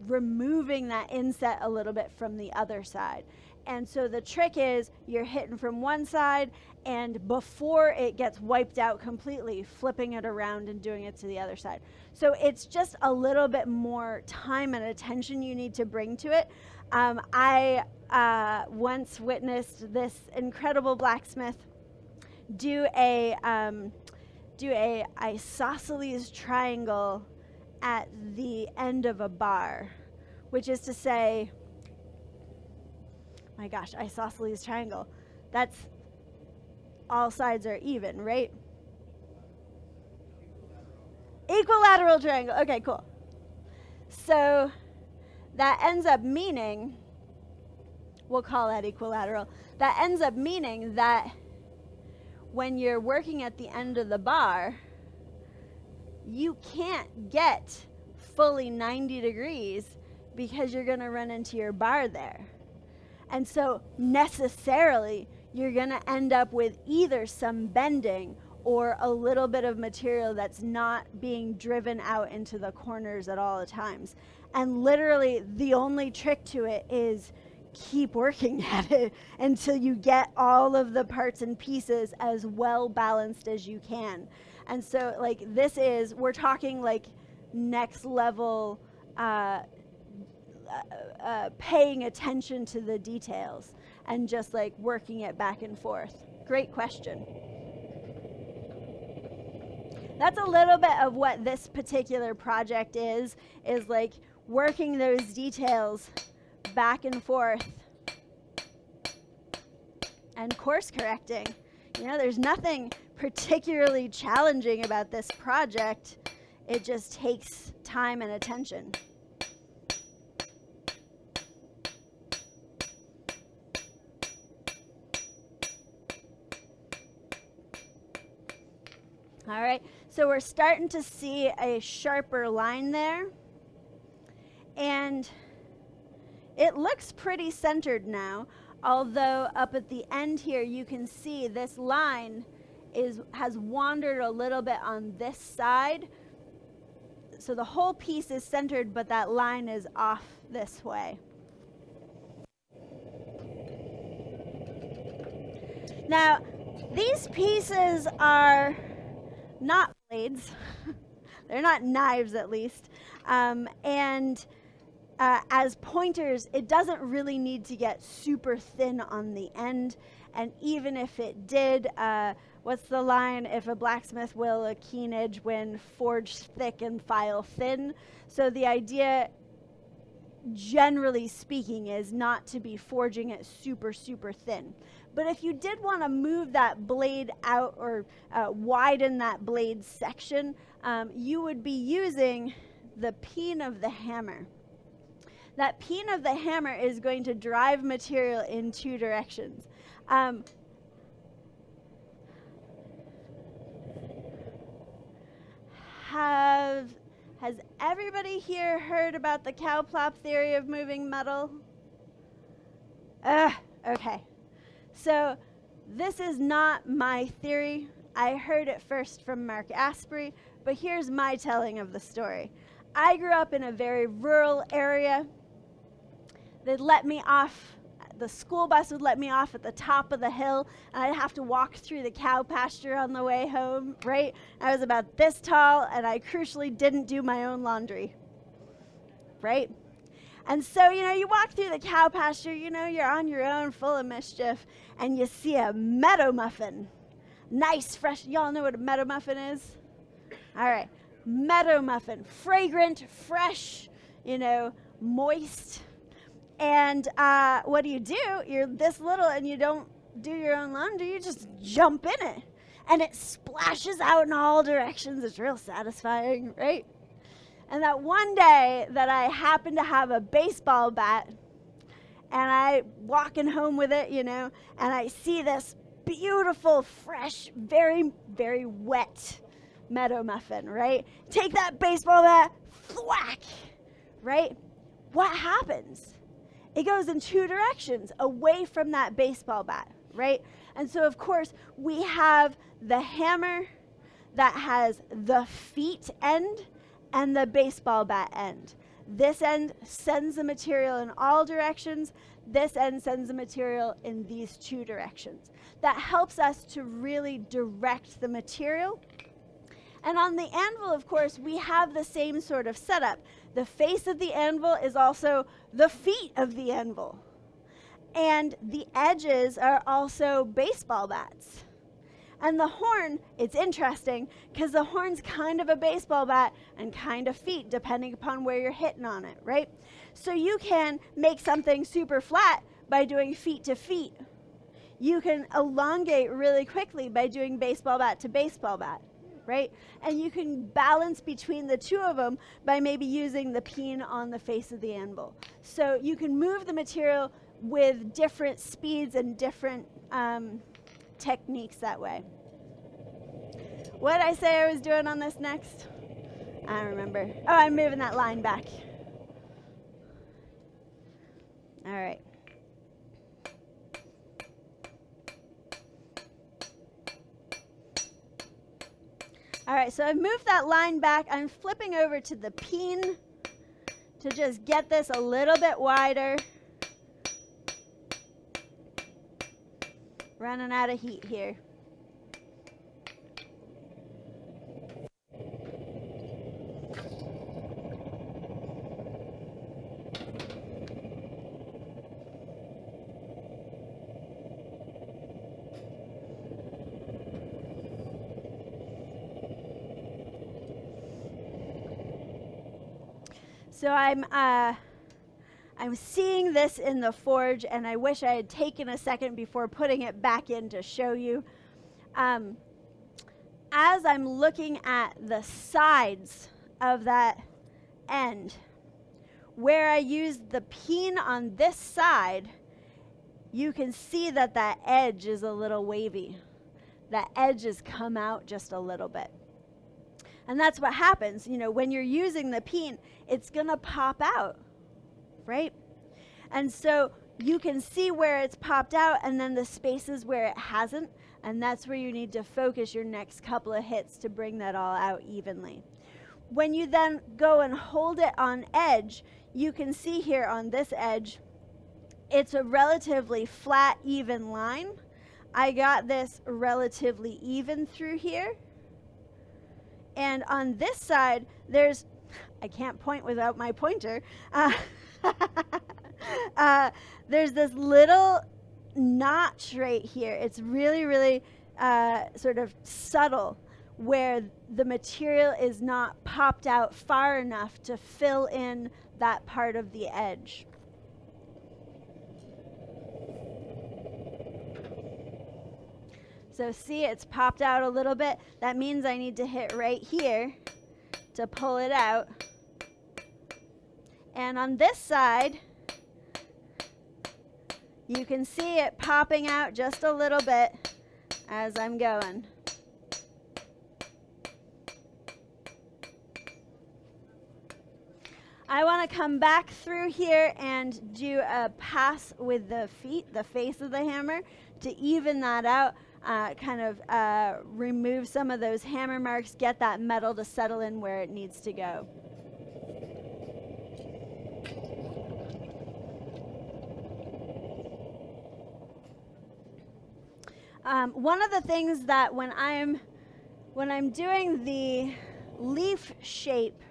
removing that inset a little bit from the other side. And so the trick is you're hitting from one side, and before it gets wiped out completely, flipping it around and doing it to the other side. So it's just a little bit more time and attention you need to bring to it. I once witnessed this incredible blacksmith do a isosceles triangle at the end of a bar, which is to say, my gosh, isosceles triangle. That's all sides are even, right? Equilateral triangle. Okay, cool. So that ends up meaning, we'll call that equilateral. That ends up meaning that when you're working at the end of the bar, you can't get fully 90 degrees because you're going to run into your bar there. And so necessarily you're going to end up with either some bending or a little bit of material that's not being driven out into the corners at all the times. And literally the only trick to it is keep working at it until you get all of the parts and pieces as well balanced as you can. And so like we're talking like next level paying attention to the details and just like working it back and forth. Great question. That's a little bit of what this particular project is like working those details back and forth and course correcting. You know, there's nothing particularly challenging about this project. It just takes time and attention. All right, so we're starting to see a sharper line there. And it looks pretty centered now, although up at the end here you can see this line has wandered a little bit on this side. So the whole piece is centered, but that line is off this way. Now, these pieces are not blades. They're not knives, at least. As pointers, it doesn't really need to get super thin on the end. And even if it did, what's the line? If a blacksmith will a keen edge when forged thick and file thin. So the idea, generally speaking, is not to be forging it super, super thin. But if you did want to move that blade out or widen that blade section, you would be using the peen of the hammer. That peen of the hammer is going to drive material in two directions. Has everybody here heard about the cow plop theory of moving metal? Okay. So this is not my theory. I heard it first from Mark Asprey, but here's my telling of the story. I grew up in a very rural area. They'd let me off, the school bus would let me off at the top of the hill, and I'd have to walk through the cow pasture on the way home, right? I was about this tall, and I crucially didn't do my own laundry, right? And so, you walk through the cow pasture, you're on your own, full of mischief, and you see a meadow muffin. Nice, fresh, y'all know what a meadow muffin is? All right, meadow muffin, fragrant, fresh, moist. And what do? You're this little and you don't do your own laundry, you just jump in it. And it splashes out in all directions. It's real satisfying, right? And that one day that I happened to have a baseball bat, and I walking home with it, and I see this beautiful, fresh, very, very wet meadow muffin, right? Take that baseball bat, thwack, right? What happens? It goes in two directions, away from that baseball bat, right? And so, of course, we have the hammer that has the feet end and the baseball bat end. This end sends the material in all directions. This end sends the material in these two directions. That helps us to really direct the material. And on the anvil, of course, we have the same sort of setup. The face of the anvil is also the feet of the anvil. And the edges are also baseball bats. And the horn, it's interesting, because the horn's kind of a baseball bat and kind of feet, depending upon where you're hitting on it, right? So you can make something super flat by doing feet to feet. You can elongate really quickly by doing baseball bat to baseball bat, right? And you can balance between the two of them by maybe using the peen on the face of the anvil. So you can move the material with different speeds and different techniques that way. What did I say I was doing on this next? I don't remember. Oh, I'm moving that line back. All right. All right, so I've moved that line back. I'm flipping over to the peen to just get this a little bit wider. Running out of heat here. So I'm seeing this in the forge, and I wish I had taken a second before putting it back in to show you. As I'm looking at the sides of that end, where I used the peen on this side, you can see that that edge is a little wavy. That edge has come out just a little bit. And that's what happens, when you're using the peen, it's going to pop out, right? And so you can see where it's popped out and then the spaces where it hasn't, and that's where you need to focus your next couple of hits to bring that all out evenly. When you then go and hold it on edge, you can see here on this edge, it's a relatively flat, even line. I got this relatively even through here. And on this side, I can't point without my pointer. There's this little notch right here. It's really, really sort of subtle, where the material is not popped out far enough to fill in that part of the edge. So see, it's popped out a little bit. That means I need to hit right here to pull it out. And on this side, you can see it popping out just a little bit as I'm going. I want to come back through here and do a pass with the feet, the face of the hammer, to even that out, remove some of those hammer marks, get that metal to settle in where it needs to go. One of the things that when I'm doing the leaf shape,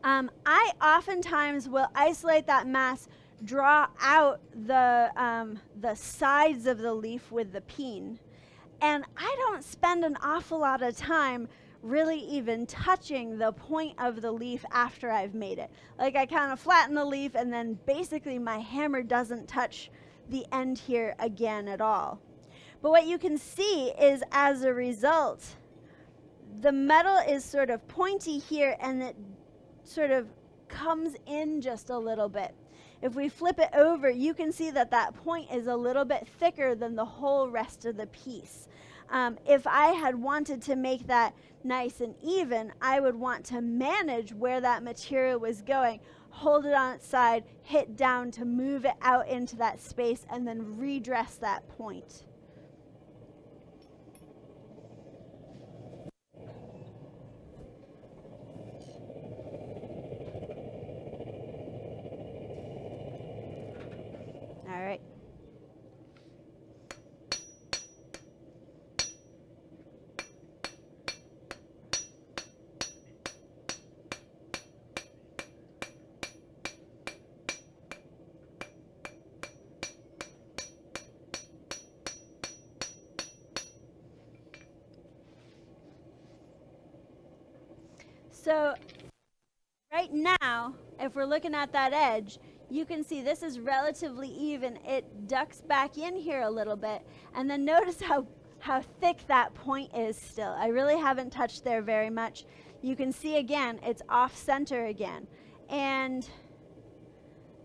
I oftentimes will isolate that mass, draw out the sides of the leaf with the peen, and I don't spend an awful lot of time really even touching the point of the leaf after I've made it. Like, I kind of flatten the leaf, and then basically my hammer doesn't touch the end here again at all. But what you can see is, as a result, the metal is sort of pointy here, and it sort of comes in just a little bit. If we flip it over, you can see that that point is a little bit thicker than the whole rest of the piece. If I had wanted to make that nice and even, I would want to manage where that material was going, hold it on its side, hit down to move it out into that space, and then redress that point. All right. So right now, if we're looking at that edge, you can see this is relatively even. It ducks back in here a little bit, and then notice how thick that point is still. I really haven't touched there very much. You can see again, it's off center again, and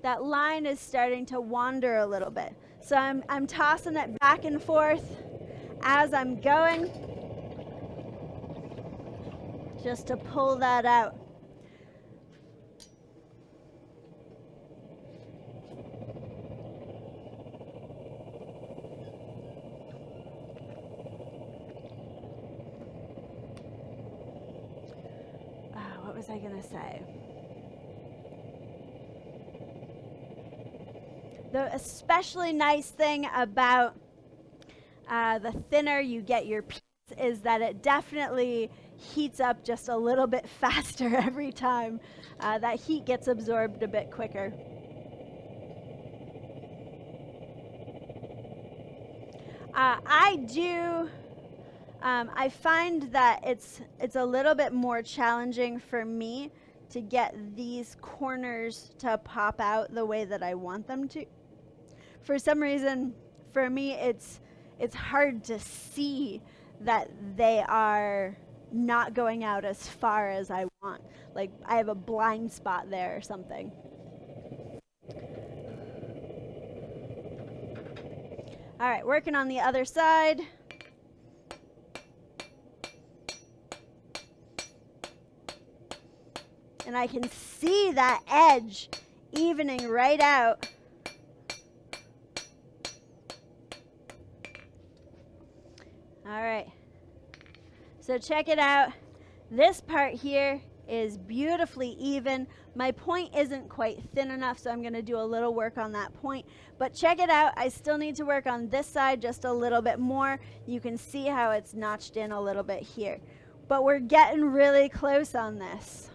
that line is starting to wander a little bit. So I'm tossing it back and forth as I'm going, just to pull that out. What was I gonna say? The especially nice thing about the thinner you get your piece is that it definitely heats up just a little bit faster every time. That heat gets absorbed a bit quicker. I find that it's a little bit more challenging for me to get these corners to pop out the way that I want them to. For some reason, for me, it's hard to see that they are not going out as far as I want. Like, I have a blind spot there or something. All right, working on the other side. And I can see that edge evening right out. All right. So check it out. This part here is beautifully even. My point isn't quite thin enough, so I'm going to do a little work on that point. But check it out. I still need to work on this side just a little bit more. You can see how it's notched in a little bit here. But we're getting really close on this.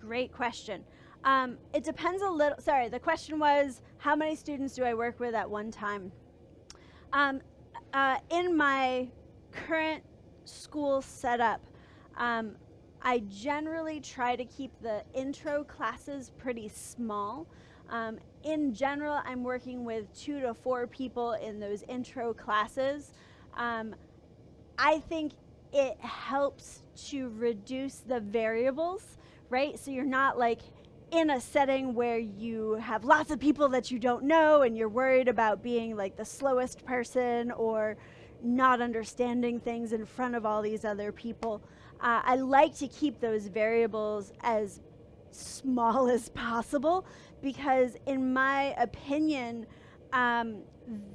Great question. It depends a little. Sorry, the question was, how many students do I work with at one time? In my current school setup, I generally try to keep the intro classes pretty small. In general, I'm working with 2 to 4 people in those intro classes. I think it helps to reduce the variables, right? So you're not like in a setting where you have lots of people that you don't know and you're worried about being like the slowest person or not understanding things in front of all these other people. I like to keep those variables as small as possible because, in my opinion,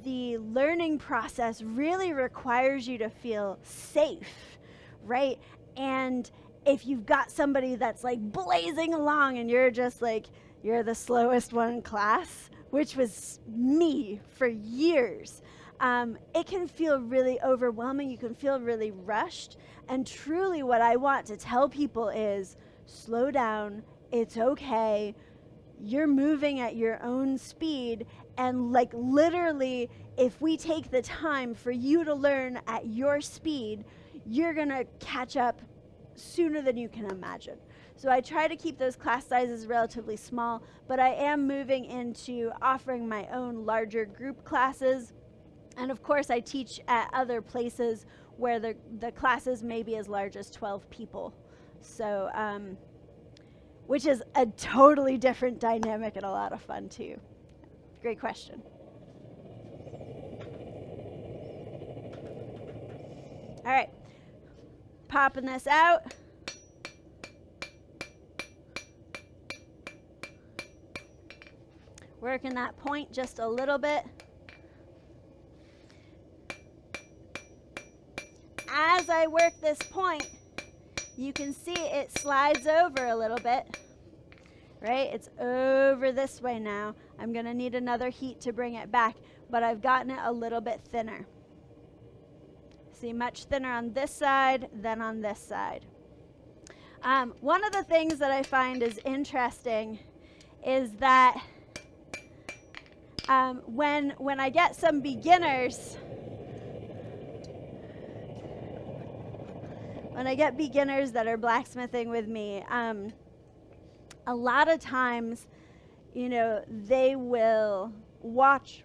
the learning process really requires you to feel safe, right? And if you've got somebody that's like blazing along and you're just like, you're the slowest one in class, which was me for years, it can feel really overwhelming. You can feel really rushed. And truly what I want to tell people is slow down. It's okay. You're moving at your own speed. And like literally, if we take the time for you to learn at your speed, you're going to catch up sooner than you can imagine. So I try to keep those class sizes relatively small, but I am moving into offering my own larger group classes. And of course, I teach at other places where the classes may be as large as 12 people. So, which is a totally different dynamic and a lot of fun too. Great question. All right, popping this out. Working that point just a little bit. As I work this point, you can see it slides over a little bit, right? It's over this way now. I'm going to need another heat to bring it back, but I've gotten it a little bit thinner. See, much thinner on this side than on this side. One of the things that I find is interesting is that when I get some beginners, that are blacksmithing with me, a lot of times, you know, they will watch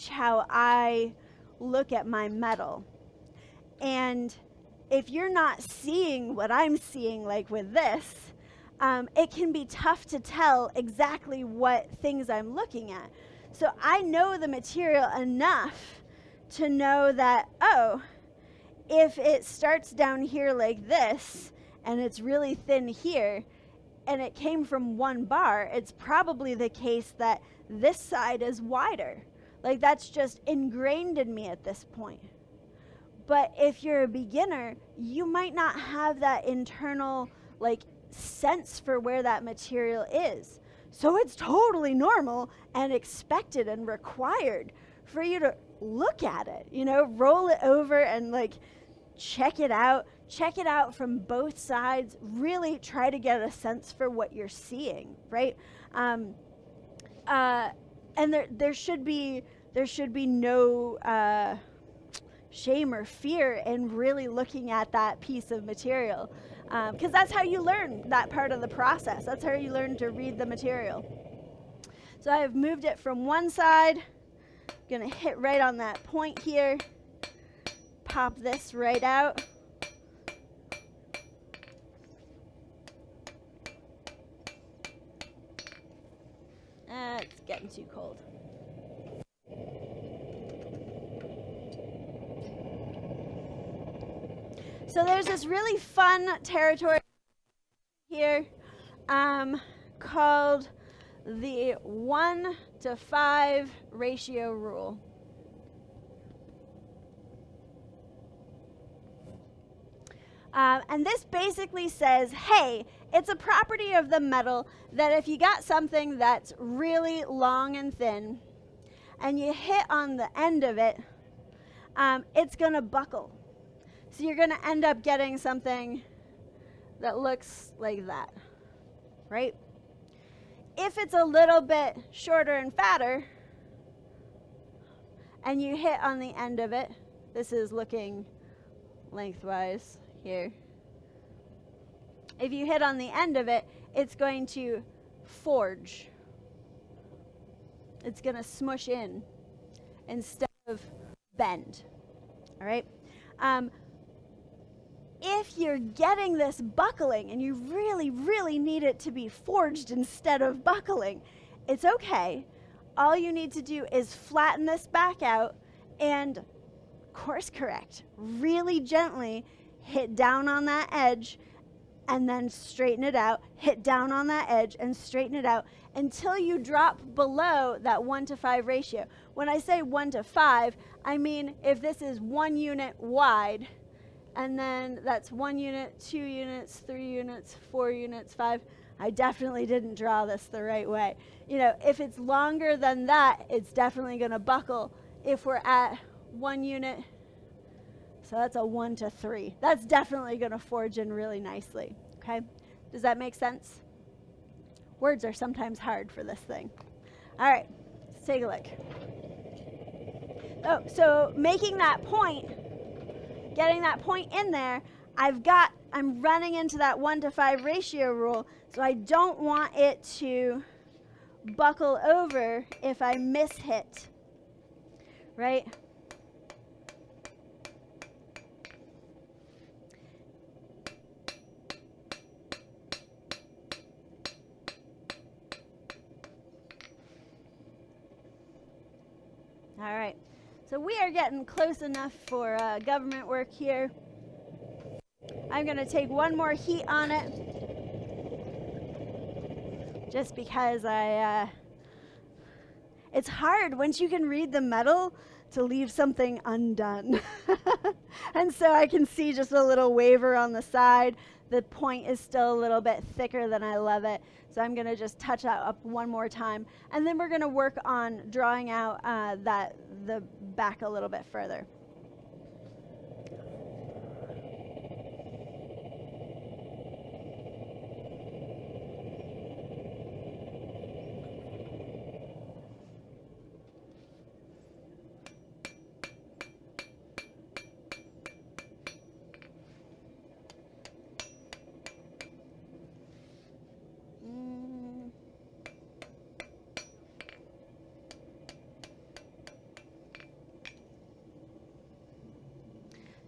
how I look at my metal. And if you're not seeing what I'm seeing, like with this, it can be tough to tell exactly what things I'm looking at. So I know the material enough to know that, oh, if it starts down here like this and it's really thin here and it came from one bar, it's probably the case that this side is wider. Like that's just ingrained in me at this point. But if you're a beginner, you might not have that internal like sense for where that material is. So it's totally normal and expected and required for you to look at it, you know, roll it over and like check it out from both sides, really try to get a sense for what you're seeing, right? And there should be no shame or fear in really looking at that piece of material, because that's how you learn that part of the process. That's how you learn to read the material. So I've moved it from one side, gonna hit right on that point here, pop this right out. It's getting too cold. So there's this really fun territory here called the 1 to 5 ratio rule. And this basically says, hey, it's a property of the metal that if you got something that's really long and thin and you hit on the end of it, it's going to buckle. So you're going to end up getting something that looks like that. right? If it's a little bit shorter and fatter, and you hit on the end of it, this is looking lengthwise here. If you hit on the end of it, it's going to forge. It's going to smush in instead of bend. All right? If you're getting this buckling and you really, really need it to be forged instead of buckling, it's okay. All you need to do is flatten this back out and course correct. Really gently hit down on that edge and then straighten it out. Hit down on that edge and straighten it out until you drop below that 1:5 ratio. When I say 1:5, I mean if this is 1 unit wide, and then that's 1 unit, 2 units, 3 units, 4 units, 5. I definitely didn't draw this the right way. You know, if it's longer than that, it's definitely going to buckle. If we're at 1 unit, so that's a 1 to 3. That's definitely going to forge in really nicely, okay? Does that make sense? Words are sometimes hard for this thing. All right, let's take a look. Oh, so making that point, getting that point in there, I'm running into that 1:5 ratio rule, so I don't want it to buckle over if I miss hit, right? All right, so we are getting close enough for government work here. I'm going to take one more heat on it, just because it's hard once you can read the metal to leave something undone. And so I can see just a little waver on the side. The point is still a little bit thicker than I love it. So I'm going to just touch that up one more time. And then we're going to work on drawing out the back a little bit further.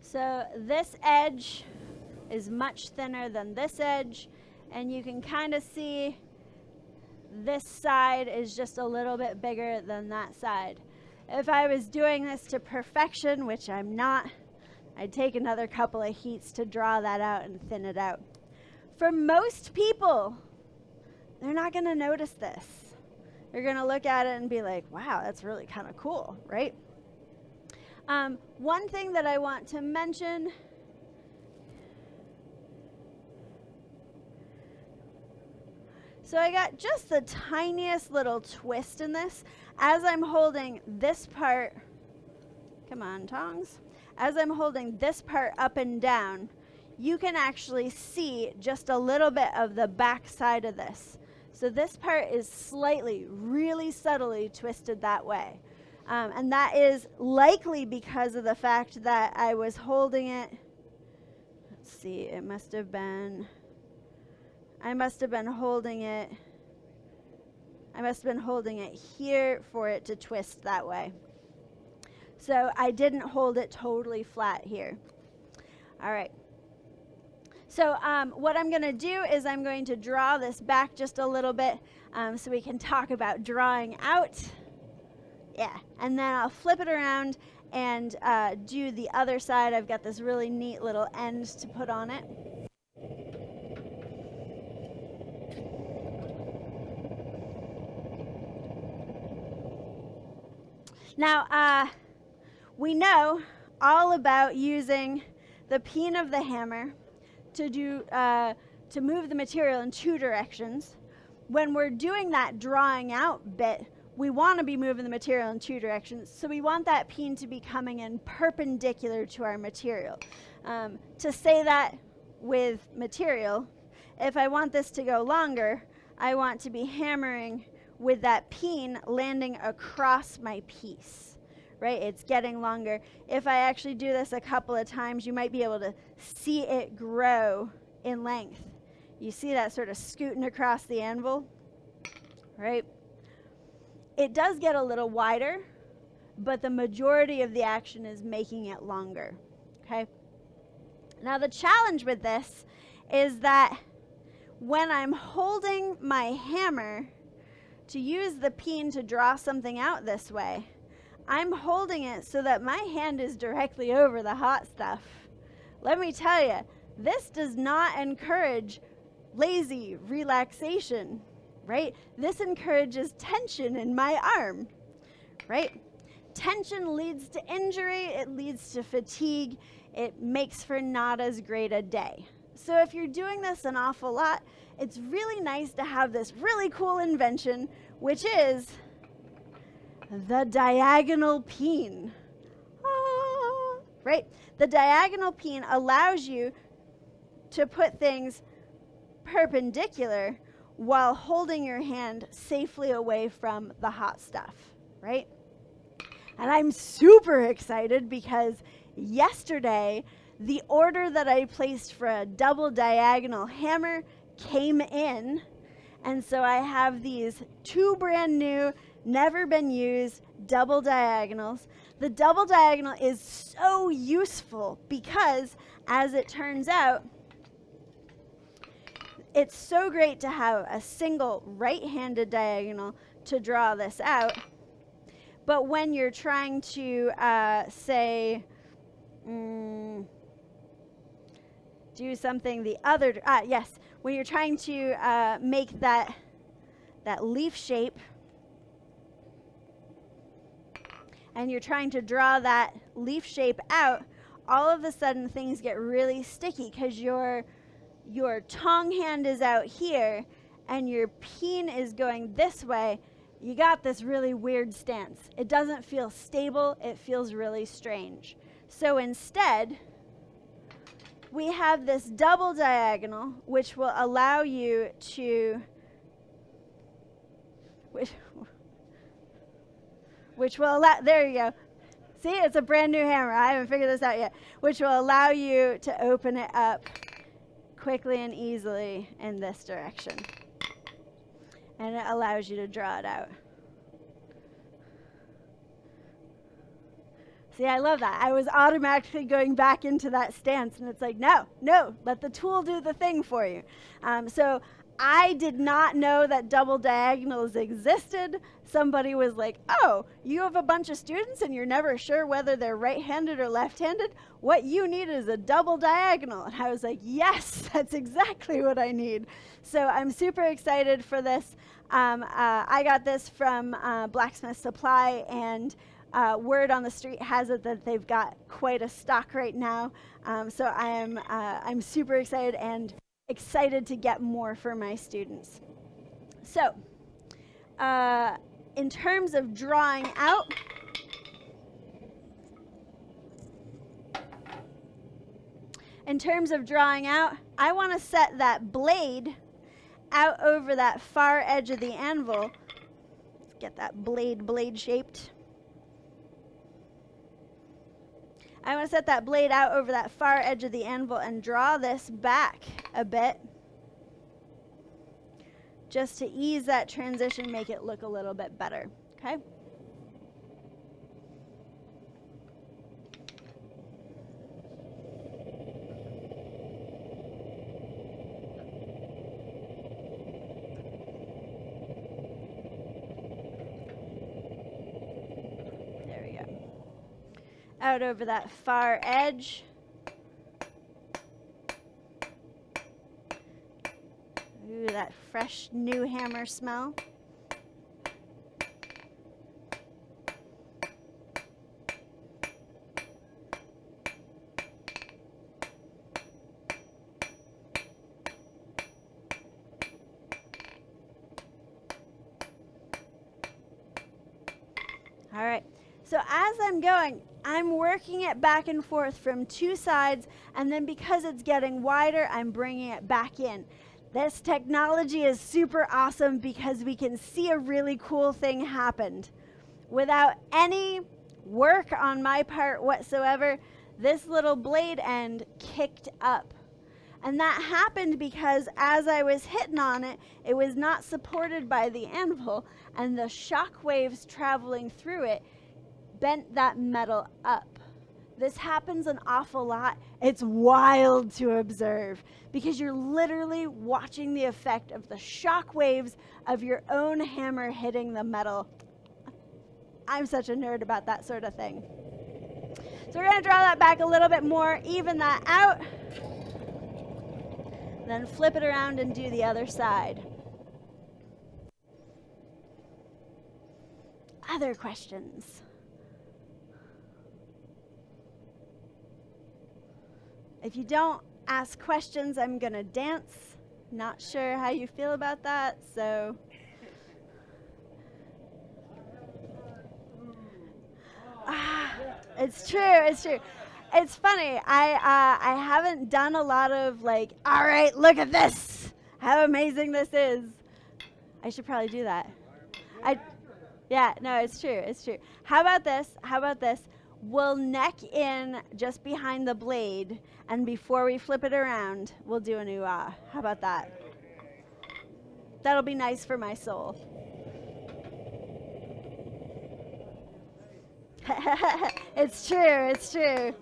So this edge is much thinner than this edge, and you can kind of see this side is just a little bit bigger than that side. If I was doing this to perfection, which I'm not, I'd take another couple of heats to draw that out and thin it out. For most people, they're not going to notice this. They're going to look at it and be like, wow, that's really kind of cool, right? One thing that I want to mention, so I got just the tiniest little twist in this. As I'm holding this part, come on, tongs. As I'm holding this part up and down, you can actually see just a little bit of the back side of this. So this part is slightly, really subtly twisted that way. And that is likely because of the fact that I was holding it. Let's see, I must have been holding it here for it to twist that way. So I didn't hold it totally flat here. All right. So what I'm going to do is I'm going to draw this back just a little bit so we can talk about drawing out. Yeah, and then I'll flip it around and do the other side. I've got this really neat little end to put on it. Now, we know all about using the peen of the hammer to move the material in 2 directions. When we're doing that drawing out bit, we want to be moving the material in 2 directions, so we want that peen to be coming in perpendicular to our material. To say that with material, if I want this to go longer, I want to be hammering with that peen landing across my piece, right? It's getting longer. If I actually do this a couple of times, you might be able to see it grow in length. You see that sort of scooting across the anvil, right? It does get a little wider, but the majority of the action is making it longer, okay? Now the challenge with this is that when I'm holding my hammer to use the peen to draw something out this way, I'm holding it so that my hand is directly over the hot stuff. Let me tell you, this does not encourage lazy relaxation, right? This encourages tension in my arm, right? Tension leads to injury, it leads to fatigue, it makes for not as great a day. So if you're doing this an awful lot, it's really nice to have this really cool invention, which is the diagonal peen. Ah, right? The diagonal peen allows you to put things perpendicular while holding your hand safely away from the hot stuff, right? And I'm super excited because yesterday, the order that I placed for a double diagonal hammer came in. And so I have these 2 brand new, never been used double diagonals. The double diagonal is so useful because, as it turns out, it's so great to have a single right-handed diagonal to draw this out. But when you're trying to, do something the other, yes, when you're trying to make that leaf shape, and you're trying to draw that leaf shape out, all of a sudden things get really sticky because your tong hand is out here and your peen is going this way. You got this really weird stance. It doesn't feel stable. It feels really strange. So instead, we have this double diagonal, which will allow you to, which will allow, there you go. See, it's a brand new hammer. I haven't figured this out yet. Which will allow you to open it up quickly and easily in this direction. And it allows you to draw it out. See, I love that. I was automatically going back into that stance, and it's like, no, let the tool do the thing for you. So I did not know that double diagonals existed. Somebody was like, oh, you have a bunch of students and you're never sure whether they're right-handed or left-handed? What you need is a double diagonal. And I was like, yes, that's exactly what I need. So I'm super excited for this. I got this from Blacksmith Supply, and word on the street has it that they've got quite a stock right now. So I'm super excited and excited to get more for my students. So in terms of drawing out, I want to set that blade out over that far edge of the anvil. Let's get that blade shaped. I want to set that blade out over that far edge of the anvil and draw this back a bit, just to ease that transition, make it look a little bit better, okay? Out over that far edge. Ooh, that fresh new hammer smell. All right, so as I'm going, I'm working it back and forth from 2 sides, and then because it's getting wider, I'm bringing it back in. This technology is super awesome because we can see a really cool thing happened. Without any work on my part whatsoever, this little blade end kicked up. And that happened because as I was hitting on it, it was not supported by the anvil, and the shock waves traveling through it bent that metal up. This happens an awful lot. It's wild to observe because you're literally watching the effect of the shock waves of your own hammer hitting the metal. I'm such a nerd about that sort of thing. So we're going to draw that back a little bit more, even that out, then flip it around and do the other side. Other questions? If you don't ask questions, I'm going to dance. Not sure how you feel about that, so. It's true, it's true. It's funny, I haven't done a lot of like, all right, look at this. How amazing this is. I should probably do that. Yeah, no, it's true, it's true. How about this? We'll neck in just behind the blade, and before we flip it around, we'll do an ooh-ah. How about that? That'll be nice for my soul. It's true, it's true.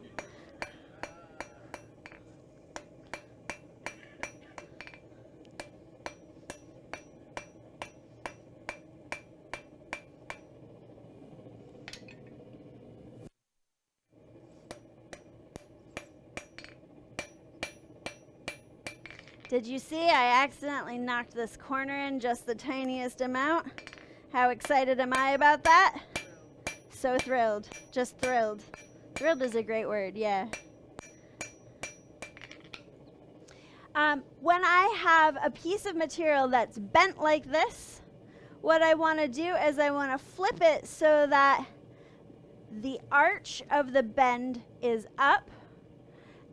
Did you see I accidentally knocked this corner in just the tiniest amount? How excited am I about that? So thrilled. Just thrilled. Thrilled is a great word, yeah. When I have a piece of material that's bent like this, what I want to do is I want to flip it so that the arch of the bend is up,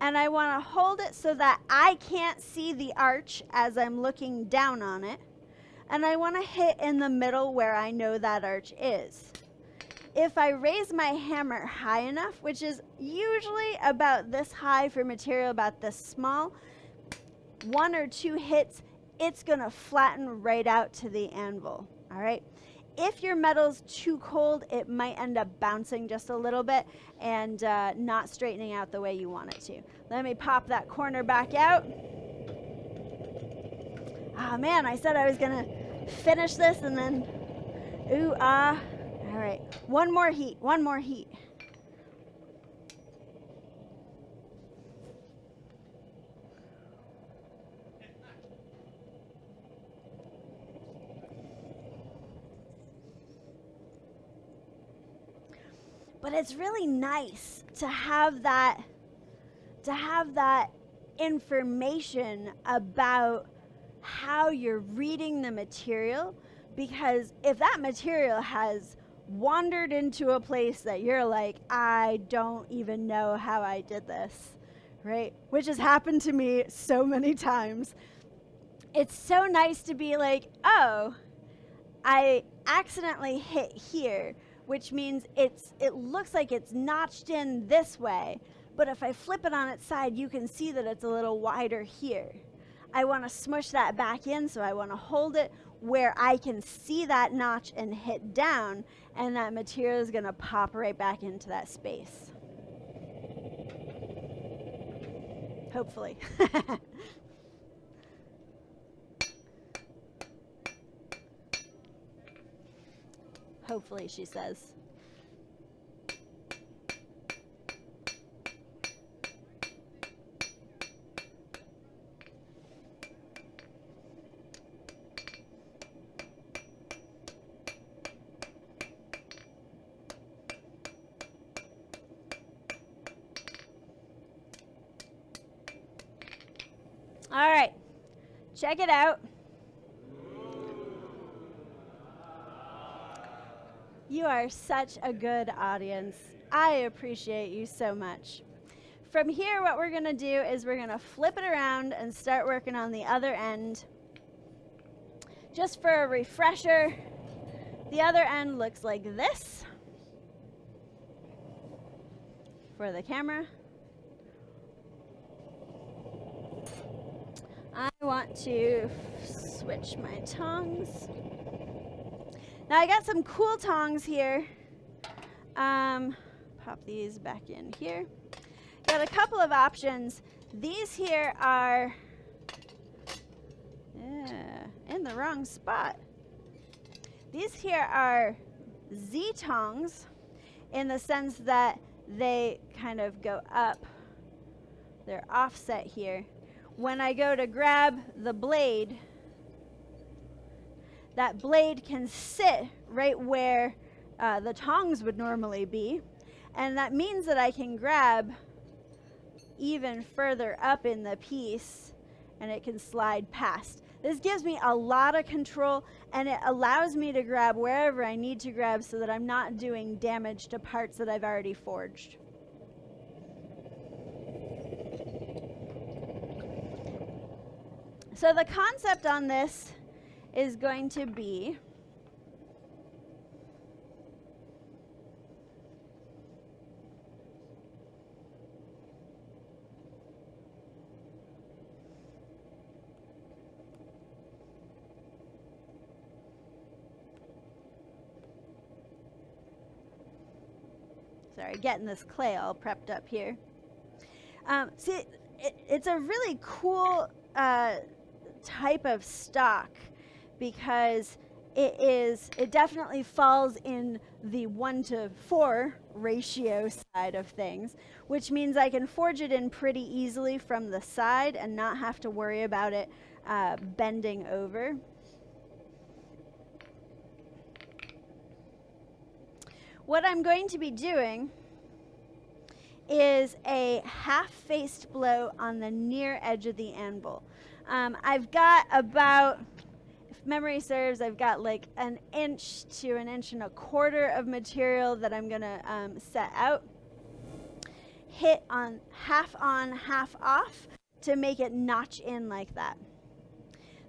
and I want to hold it so that I can't see the arch as I'm looking down on it, and I want to hit in the middle where I know that arch is. If I raise my hammer high enough, which is usually about this high for material about this small, 1 or 2 hits, it's going to flatten right out to the anvil, all right? If your metal's too cold, it might end up bouncing just a little bit and not straightening out the way you want it to. Let me pop that corner back out. Oh man, I said I was going to finish this and then, ooh, ah. All right, one more heat. But it's really nice to have that information about how you're reading the material, because if that material has wandered into a place that you're like, I don't even know how I did this, right? Which has happened to me so many times. It's so nice to be like, oh, I accidentally hit here, which means it looks like it's notched in this way, but if I flip it on its side, you can see that it's a little wider here. I want to smush that back in, so I want to hold it where I can see that notch and hit down, and that material is going to pop right back into that space. Hopefully. Hopefully, she says. All right, check it out. You are such a good audience. I appreciate you so much. from here, what we're going to do is we're going to flip it around and start working on the other end. Just for a refresher, the other end looks like this for the camera. I want to switch my tongs. Now I got some cool tongs here. Pop these back in here. Got a couple of options. These here are in the wrong spot. These here are Z tongs in the sense that they kind of go up. They're offset here. When I go to grab the blade, that blade can sit right where the tongs would normally be, and that means that I can grab even further up in the piece and it can slide past. This gives me a lot of control, and it allows me to grab wherever I need to grab so that I'm not doing damage to parts that I've already forged. So the concept on this is going to be getting this clay all prepped up here. See, it's a really cool type of stock because it definitely falls in the 1:4 ratio side of things, which means I can forge it in pretty easily from the side and not have to worry about it bending over. What I'm going to be doing is a half-faced blow on the near edge of the anvil. I've got about, if memory serves, I've got like 1 inch to 1.25 inches of material that I'm going to set out. Hit on, half off to make it notch in like that.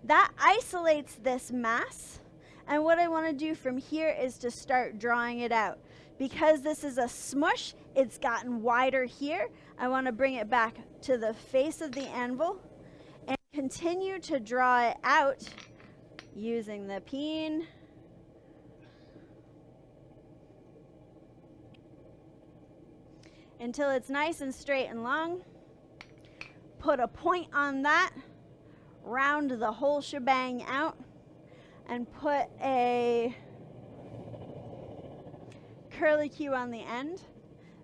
That isolates this mass, and what I want to do from here is to start drawing it out. Because this is a smush, it's gotten wider here. I want to bring it back to the face of the anvil and continue to draw it out using the peen. Until it's nice and straight and long. Put a point on that, round the whole shebang out, and put a curly Q on the end.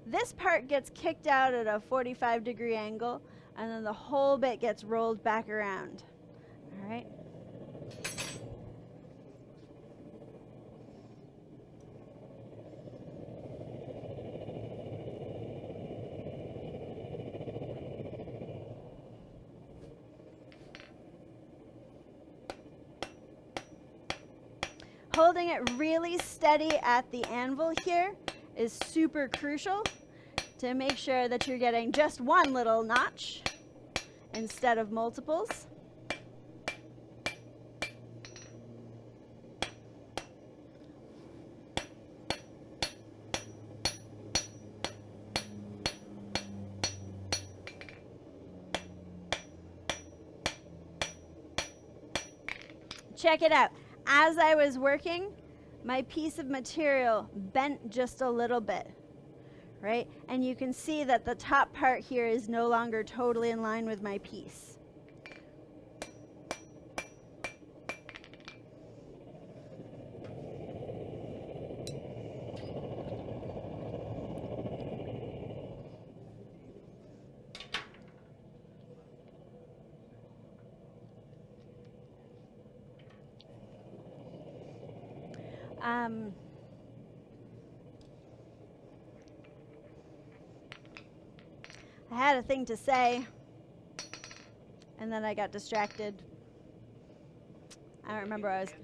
This part gets kicked out at a 45-degree angle, and then the whole bit gets rolled back around. All right. Holding it really steady at the anvil here is super crucial to make sure that you're getting just one little notch instead of multiples. Check it out. As I was working, my piece of material bent just a little bit, right? And you can see that the top part here is no longer totally in line with my piece. I had a thing to say, and then I got distracted. I don't remember what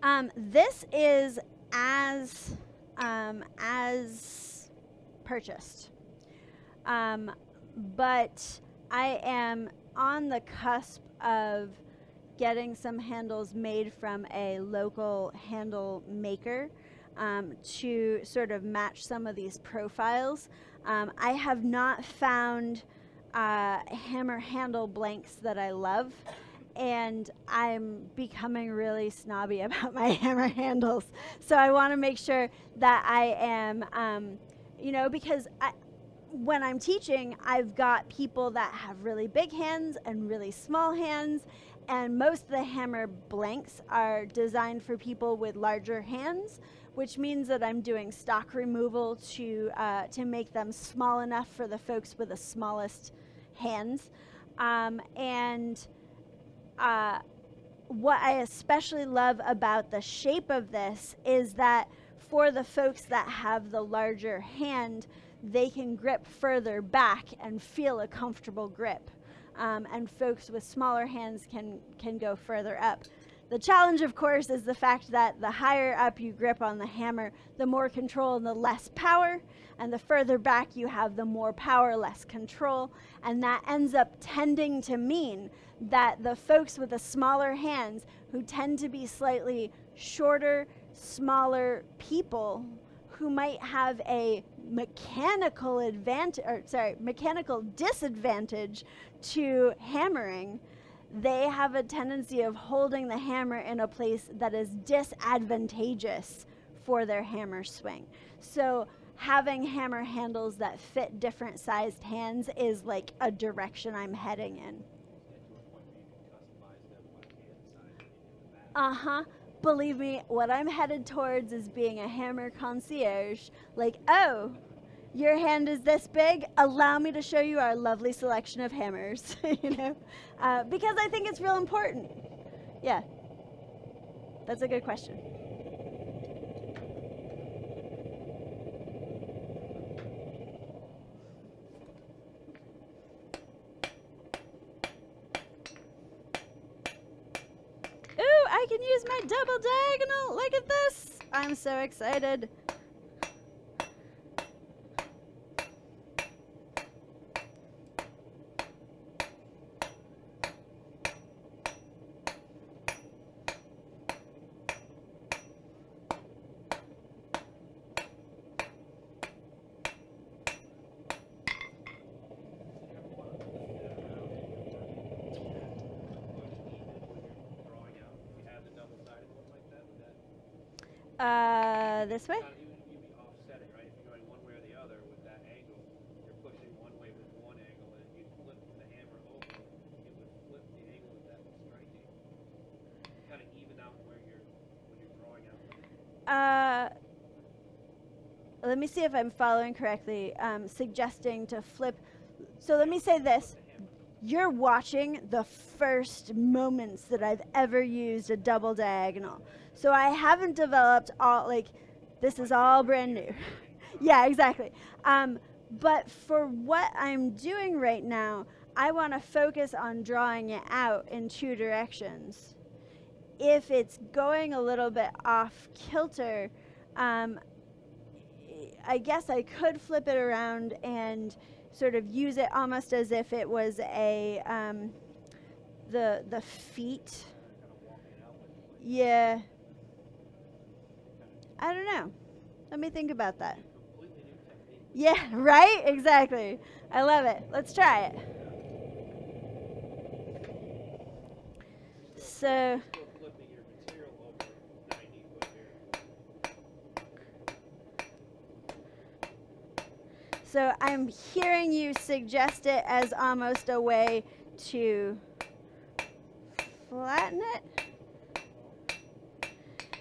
I was. This is as purchased. But I am on the cusp of getting some handles made from a local handle maker to sort of match some of these profiles. I have not found hammer handle blanks that I love, and I'm becoming really snobby about my hammer handles. So I want to make sure that I am, because when I'm teaching, I've got people that have really big hands and really small hands, and most of the hammer blanks are designed for people with larger hands, which means that I'm doing stock removal to make them small enough for the folks with the smallest hands. What I especially love about the shape of this is that for the folks that have the larger hand, they can grip further back and feel a comfortable grip. And folks with smaller hands can go further up. The challenge, of course, is the fact that the higher up you grip on the hammer, the more control and the less power. And the further back you have, the more power, less control. And that ends up tending to mean that the folks with the smaller hands, who tend to be slightly shorter, smaller people, who might have a mechanical disadvantage to hammering, they have a tendency of holding the hammer in a place that is disadvantageous for their hammer swing. So having hammer handles that fit different sized hands is like a direction I'm heading in. Uh-huh. Believe me, what I'm headed towards is being a hammer concierge. Like, oh, your hand is this big? Allow me to show you our lovely selection of hammers, because I think it's real important. Yeah, that's a good question. Ooh, I can use my double diagonal. Look at this. I'm so excited. This way? You'd be offsetting, right? If you're going one way or the other with that angle, you're pushing one way with one angle, and if you flip the hammer over, it would flip the angle that that was striking. Kind of even out when you're drawing out. Let me see if I'm following correctly. Suggesting to flip. So let me say this. You're watching the first moments that I've ever used a double diagonal. So I haven't developed this is all brand new. Yeah, exactly. But for what I'm doing right now, I want to focus on drawing it out in two directions. If it's going a little bit off kilter, I guess I could flip it around and sort of use it almost as if it was the feet. Yeah. I don't know. Let me think about that. Yeah, right? Exactly. I love it. Let's try it. So I'm hearing you suggest it as almost a way to flatten it.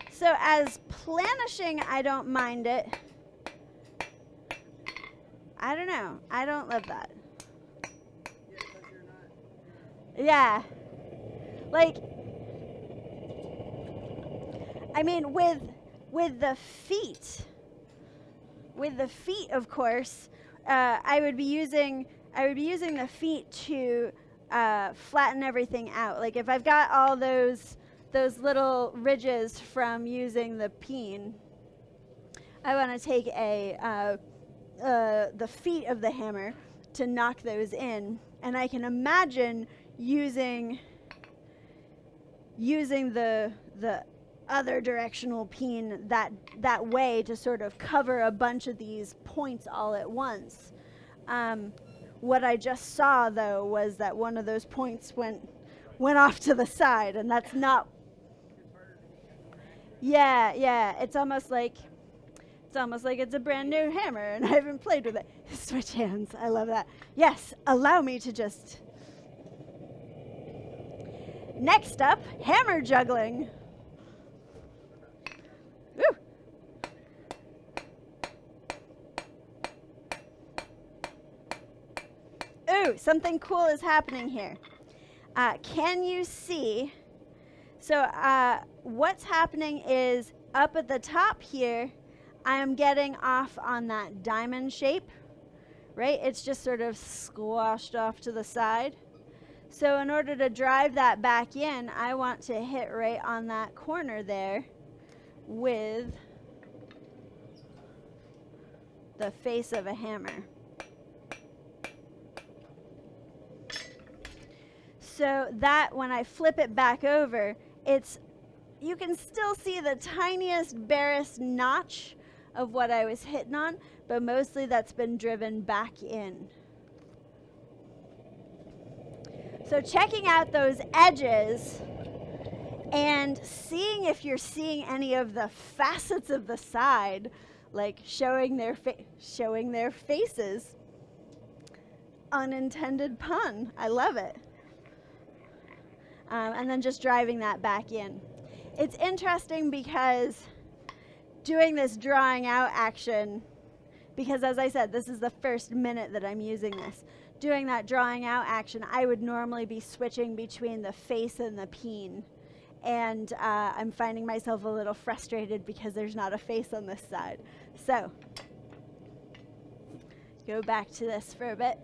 So as planishing, I don't mind it. I don't know. I don't love that. Yeah. Like, I mean, with the feet, of course, I would be using the feet to flatten everything out. Like if I've got all those little ridges from using the peen, I want to take the feet of the hammer to knock those in. And I can imagine using the other directional peen that way to sort of cover a bunch of these points all at once. What I just saw, though, was that one of those points went off to the side, and that's not. Yeah, it's almost like it's a brand new hammer, and I haven't played with it. Switch hands, I love that. Yes, allow me to just. Next up, hammer juggling. Woo! Ooh, something cool is happening here. Can you see? So what's happening is up at the top here, I am getting off on that diamond shape, right? It's just sort of squashed off to the side. So in order to drive that back in, I want to hit right on that corner there with the face of a hammer. So that when I flip it back over, you can still see the tiniest, barest notch of what I was hitting on, but mostly that's been driven back in. So checking out those edges and seeing if you're seeing any of the facets of the side, like showing their faces. Unintended pun. I love it. And then just driving that back in. It's interesting because doing this drawing out action, because as I said, this is the first minute that I'm using this. Doing that drawing out action, I would normally be switching between the face and the peen. And I'm finding myself a little frustrated because there's not a face on this side. So, go back to this for a bit.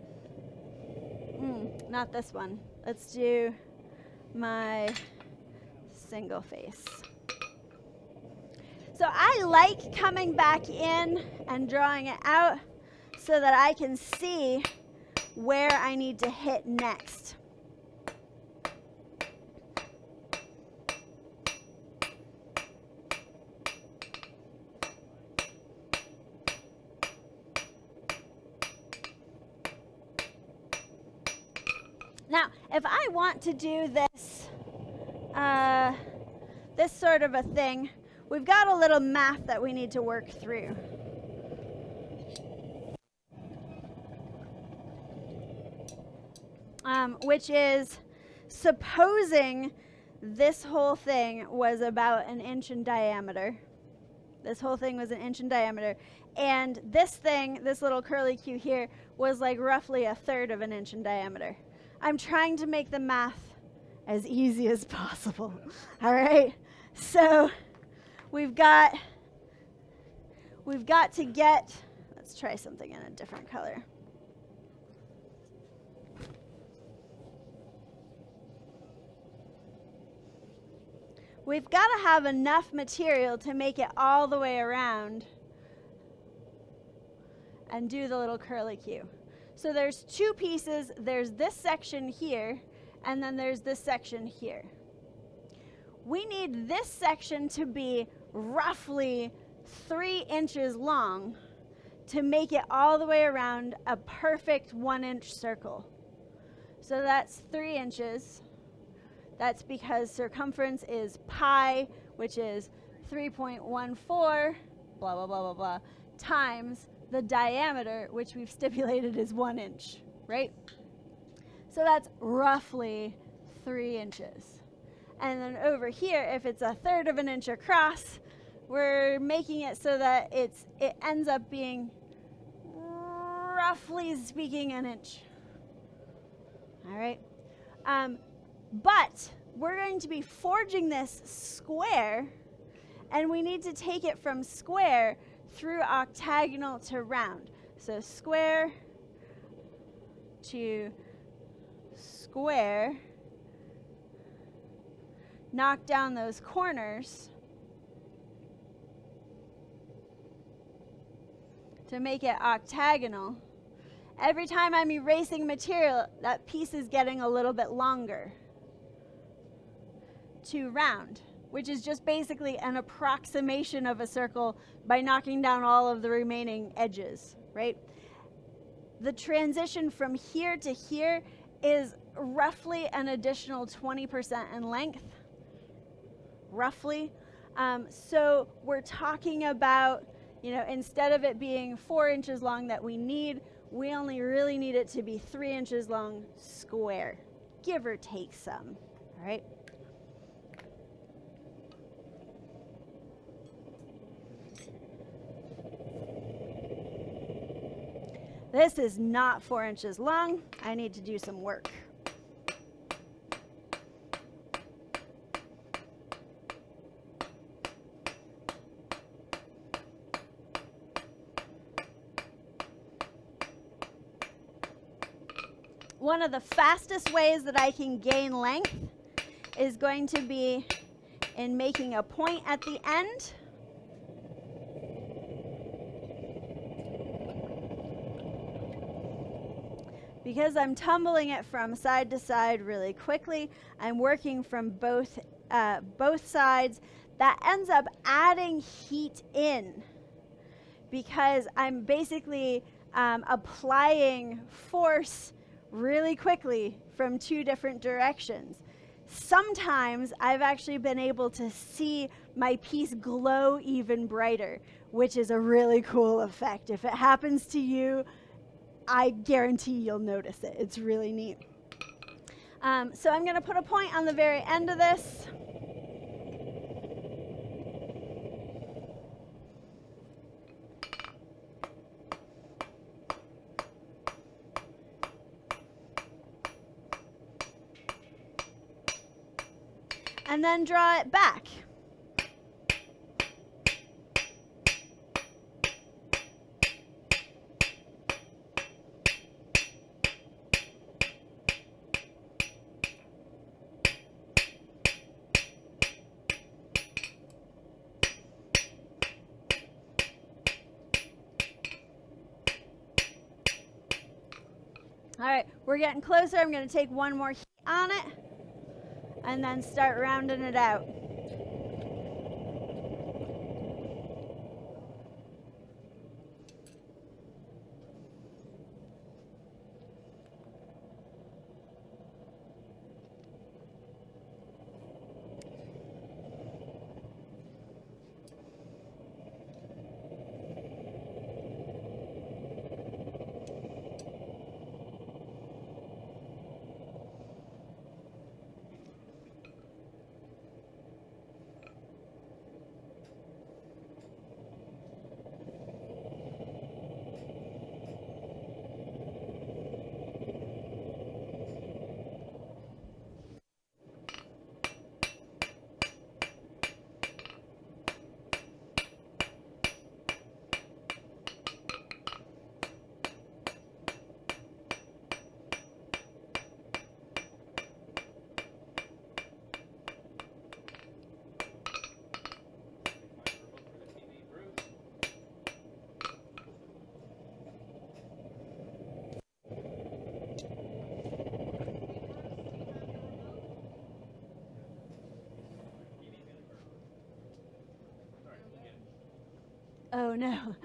Not this one. Let's do my single face. So I like coming back in and drawing it out so that I can see where I need to hit next. Now, if I want to do this, this sort of a thing, we've got a little math that we need to work through. Which is, supposing this whole thing was about 1 inch in diameter. This whole thing was 1 inch in diameter. And this thing, this little curly Q here, was like roughly 1/3 of 1 inch in diameter. I'm trying to make the math as easy as possible. All right? So we've got to get, let's try something in a different color. We've got to have enough material to make it all the way around and do the little curly Q. So there's 2 pieces. There's this section here, and then there's this section here. We need this section to be roughly 3 inches long to make it all the way around a perfect 1-inch circle. So that's 3 inches. That's because circumference is pi, which is 3.14, blah, blah, blah, blah, blah, times the diameter, which we've stipulated is 1 inch, right? So that's roughly 3 inches. And then over here, if it's 1/3 of an inch across, we're making it so that it ends up being, roughly speaking, 1 inch. All right? But we're going to be forging this square, and we need to take it from square through octagonal to round. So square to square, knock down those corners to make it octagonal, Every time I'm erasing material, that piece is getting a little bit longer to round, which is just basically an approximation of a circle by knocking down all of the remaining edges, right? The transition from here to here is roughly an additional 20% in length, roughly. So we're talking about, instead of it being 4 inches long that we need, we only really need it to be 3 inches long square, give or take some, all right? This is not 4 inches long. I need to do some work. One of the fastest ways that I can gain length is going to be in making a point at the end. Because I'm tumbling it from side to side really quickly, I'm working from both sides. That ends up adding heat in because I'm basically applying force really quickly from 2 different directions. Sometimes I've actually been able to see my piece glow even brighter, which is a really cool effect. If it happens to you, I guarantee you'll notice it. It's really neat. So I'm going to put a point on the very end of this. And then draw it back. All right, we're getting closer. I'm going to take one more heat on it and then start rounding it out. Oh no,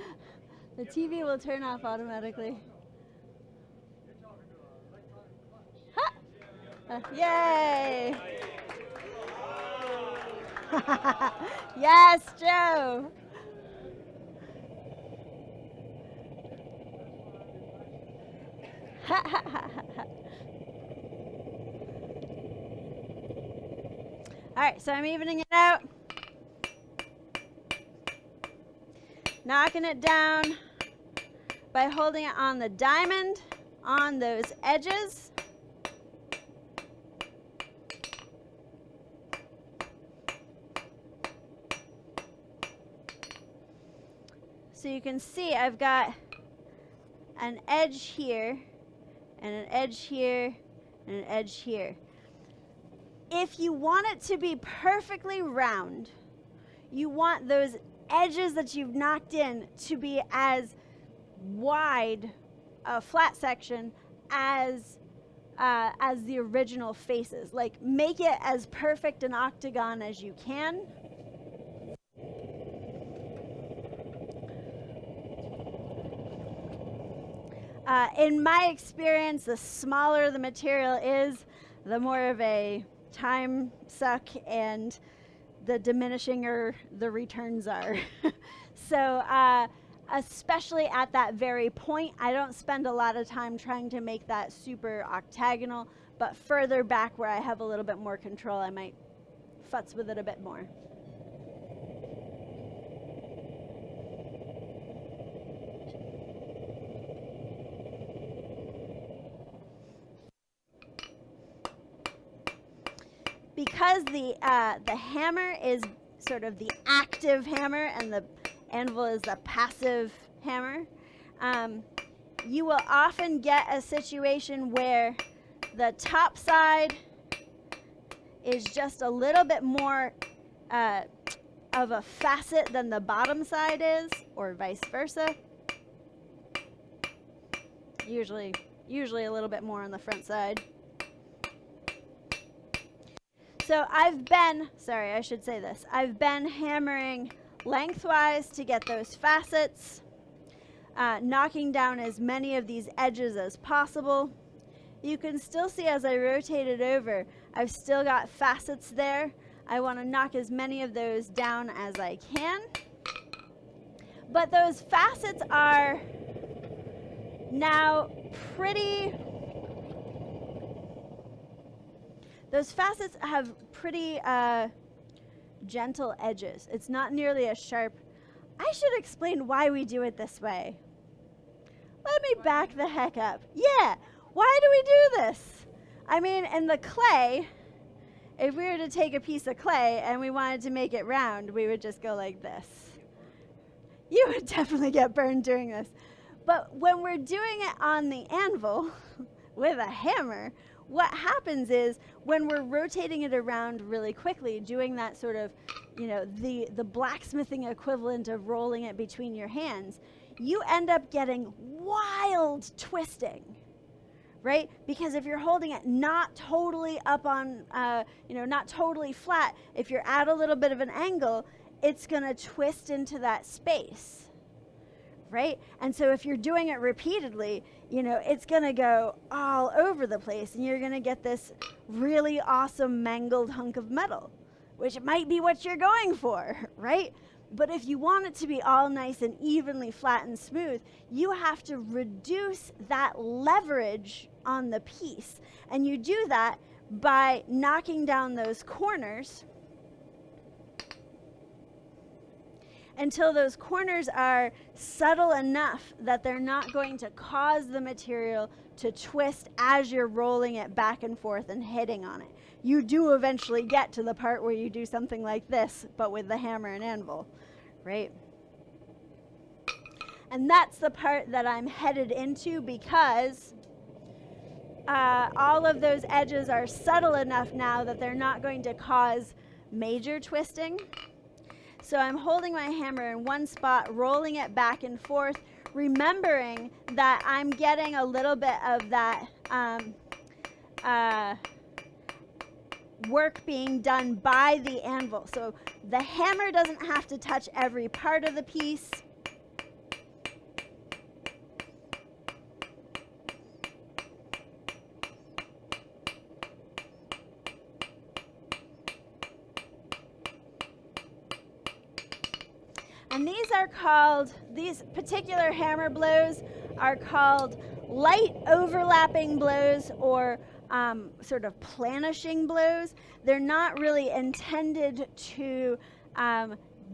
the TV will turn off automatically. Ha! Yay! Yes, Joe! All right, so I'm evening it out. Knocking it down by holding it on the diamond on those edges. So you can see I've got an edge here and an edge here and an edge here. If you want it to be perfectly round, you want those edges that you've knocked in to be as wide a flat section as the original faces. Like, make it as perfect an octagon as you can. In my experience, the smaller the material is, the more of a time suck and the diminishinger the returns are. So especially at that very point, I don't spend a lot of time trying to make that super octagonal, but further back where I have a little bit more control, I might futz with it a bit more. Because the hammer is sort of the active hammer and the anvil is the passive hammer, you will often get a situation where the top side is just a little bit more of a facet than the bottom side is, or vice versa. Usually a little bit more on the front side. So I've been hammering lengthwise to get those facets, knocking down as many of these edges as possible. You can still see as I rotate it over, I've still got facets there. I want to knock as many of those down as I can. But those facets are now those facets have pretty gentle edges. It's not nearly as sharp. I should explain why we do it this way. Let me back the heck up. Yeah, why do we do this? I mean, in the clay, if we were to take a piece of clay and we wanted to make it round, we would just go like this. You would definitely get burned doing this. But when we're doing it on the anvil with a hammer, what happens is when we're rotating it around really quickly, doing that sort of, the blacksmithing equivalent of rolling it between your hands, you end up getting wild twisting, right? Because if you're holding it not totally up on, not totally flat, if you're at a little bit of an angle, it's going to twist into that space. Right? And so if you're doing it repeatedly, it's going to go all over the place and you're going to get this really awesome mangled hunk of metal, which might be what you're going for, right? But if you want it to be all nice and evenly flat and smooth, you have to reduce that leverage on the piece. And you do that by knocking down those corners until those corners are subtle enough that they're not going to cause the material to twist as you're rolling it back and forth and hitting on it. You do eventually get to the part where you do something like this, but with the hammer and anvil, right? And that's the part that I'm headed into because all of those edges are subtle enough now that they're not going to cause major twisting. So I'm holding my hammer in one spot, rolling it back and forth, remembering that I'm getting a little bit of that work being done by the anvil. So the hammer doesn't have to touch every part of the piece. And these particular hammer blows are called light overlapping blows or sort of planishing blows. They're not really intended to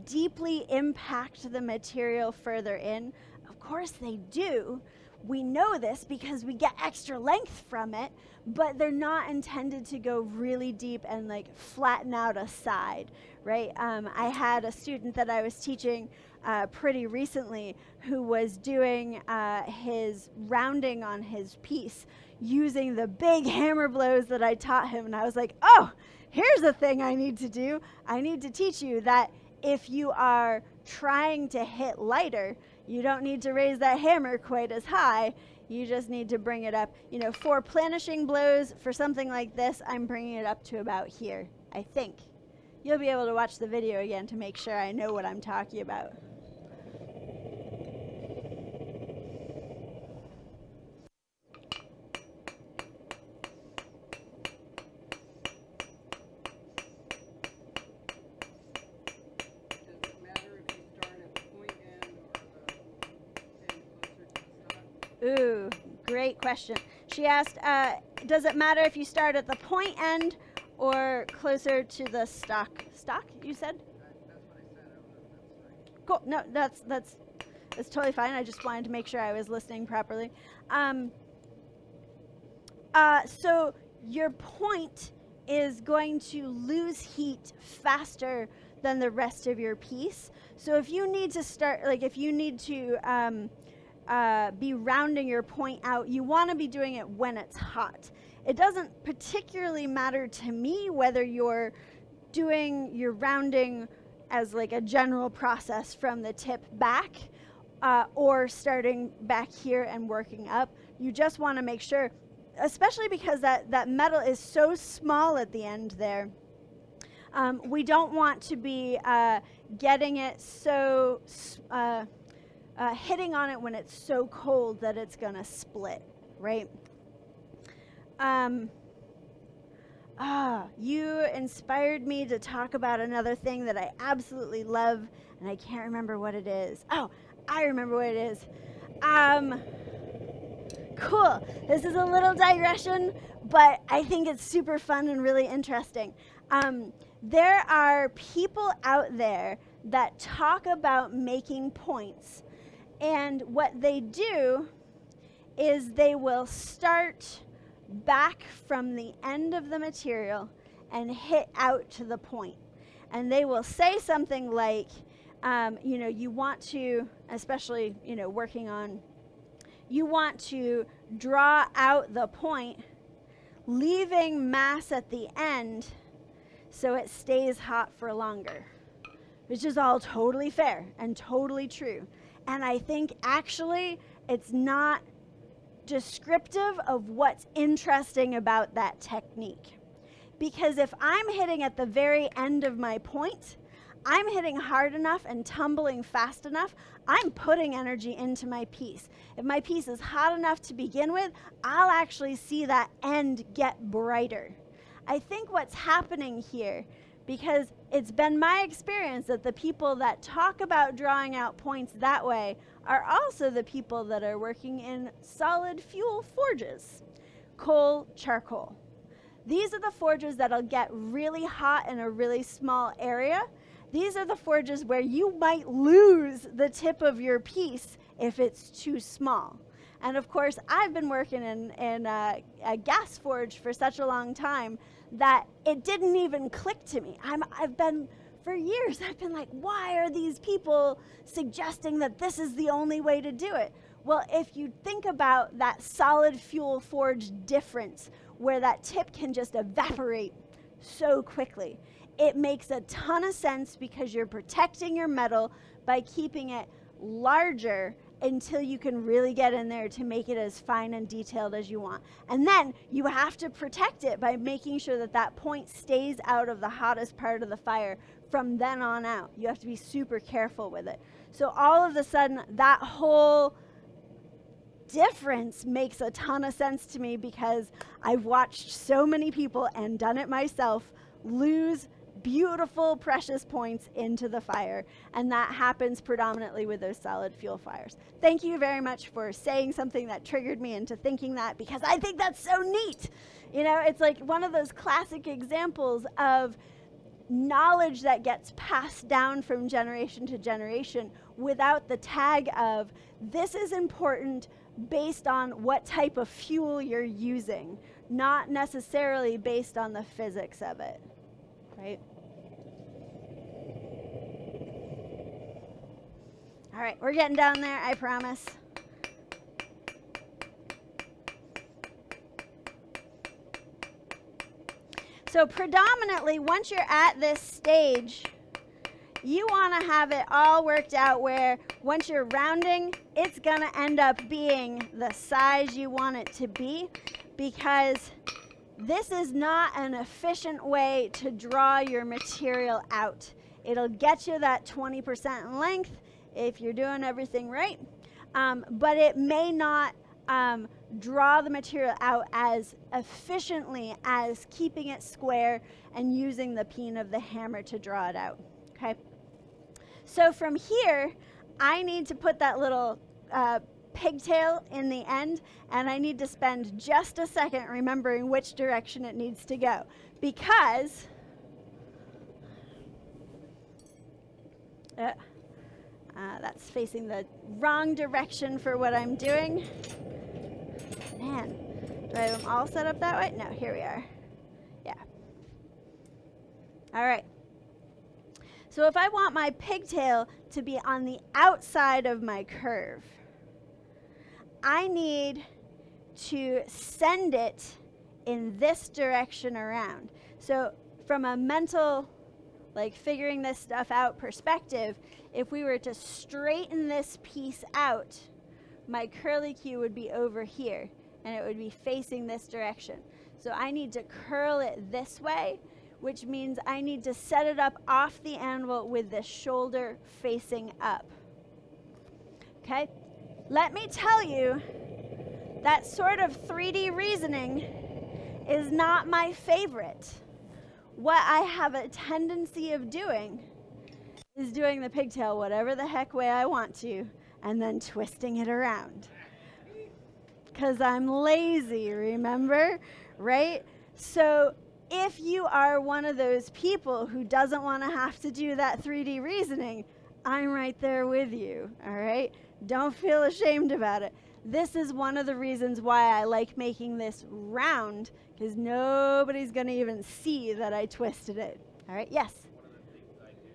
deeply impact the material further in. Of course they do. We know this because we get extra length from it, but they're not intended to go really deep and like flatten out a side, right? I had a student that I was teaching pretty recently who was doing his rounding on his piece using the big hammer blows that I taught him. And I was like, oh, here's a thing I need to do. I need to teach you that if you are trying to hit lighter, you don't need to raise that hammer quite as high. You just need to bring it up. You know, for planishing blows, for something like this, I'm bringing it up to about here, I think. You'll be able to watch the video again to make sure I know what I'm talking about. Ooh, great question. She asked, does it matter if you start at the point end or closer to the stock? Stock, you said? That's what I said. I don't know if that's right. Cool. No, that's totally fine. I just wanted to make sure I was listening properly. So your point is going to lose heat faster than the rest of your piece. So if you need to start, like if you need to be rounding your point out, you want to be doing it when it's hot. It doesn't particularly matter to me whether you're doing your rounding as like a general process from the tip back or starting back here and working up. You just want to make sure, especially because that metal is so small at the end there. We don't want to be getting it so hitting on it when it's so cold that it's going to split, right? You inspired me to talk about another thing that I absolutely love, and I can't remember what it is. Oh, I remember what it is. Cool. This is a little digression, but I think it's super fun and really interesting. There are people out there that talk about making points, and what they do is they will start back from the end of the material and hit out to the point. And they will say something like, you want to, especially, working on, you want to draw out the point, leaving mass at the end so it stays hot for longer, which is all totally fair and totally true. And I think actually it's not descriptive of what's interesting about that technique. Because if I'm hitting at the very end of my point, I'm hitting hard enough and tumbling fast enough, I'm putting energy into my piece. If my piece is hot enough to begin with, I'll actually see that end get brighter. I think what's happening here, because it's been my experience that the people that talk about drawing out points that way are also the people that are working in solid fuel forges, coal, charcoal. These are the forges that'll get really hot in a really small area. These are the forges where you might lose the tip of your piece if it's too small. And of course, I've been working in a gas forge for such a long time that it didn't even click to me. For years, I've been like, why are these people suggesting that this is the only way to do it? Well, if you think about that solid fuel forge difference, where that tip can just evaporate so quickly, it makes a ton of sense because you're protecting your metal by keeping it larger until you can really get in there to make it as fine and detailed as you want. And then you have to protect it by making sure that that point stays out of the hottest part of the fire from then on out. You have to be super careful with it. So all of a sudden, that whole difference makes a ton of sense to me because I've watched so many people and done it myself lose beautiful, precious points into the fire. And that happens predominantly with those solid fuel fires. Thank you very much for saying something that triggered me into thinking that, because I think that's so neat. It's like one of those classic examples of knowledge that gets passed down from generation to generation without the tag of, this is important based on what type of fuel you're using, not necessarily based on the physics of it, right? All right, we're getting down there, I promise. So predominantly, once you're at this stage, You want to have it all worked out where once you're rounding, it's going to end up being the size you want it to be, because this is not an efficient way to draw your material out. It'll get you that 20% in length if you're doing everything right, but it may not draw the material out as efficiently as keeping it square and using the peen of the hammer to draw it out. Okay, so from here I need to put that little pigtail in the end, and I need to spend just a second remembering which direction it needs to go, because that's facing the wrong direction for what I'm doing. Man, do I have them all set up that way? No, here we are. Yeah. All right. So if I want my pigtail to be on the outside of my curve, I need to send it in this direction around. So from a mental, like figuring this stuff out perspective, if we were to straighten this piece out, my curly Q would be over here and it would be facing this direction. So I need to curl it this way, which means I need to set it up off the anvil with the shoulder facing up. Okay? Let me tell you, that sort of 3D reasoning is not my favorite. What I have a tendency of doing is doing the pigtail whatever the heck way I want to, and then twisting it around. Because I'm lazy, remember? Right? So if you are one of those people who doesn't want to have to do that 3D reasoning, I'm right there with you, all right? Don't feel ashamed about it. This is one of the reasons why I like making this round, because nobody's going to even see that I twisted it. All right, yes? One of the things I do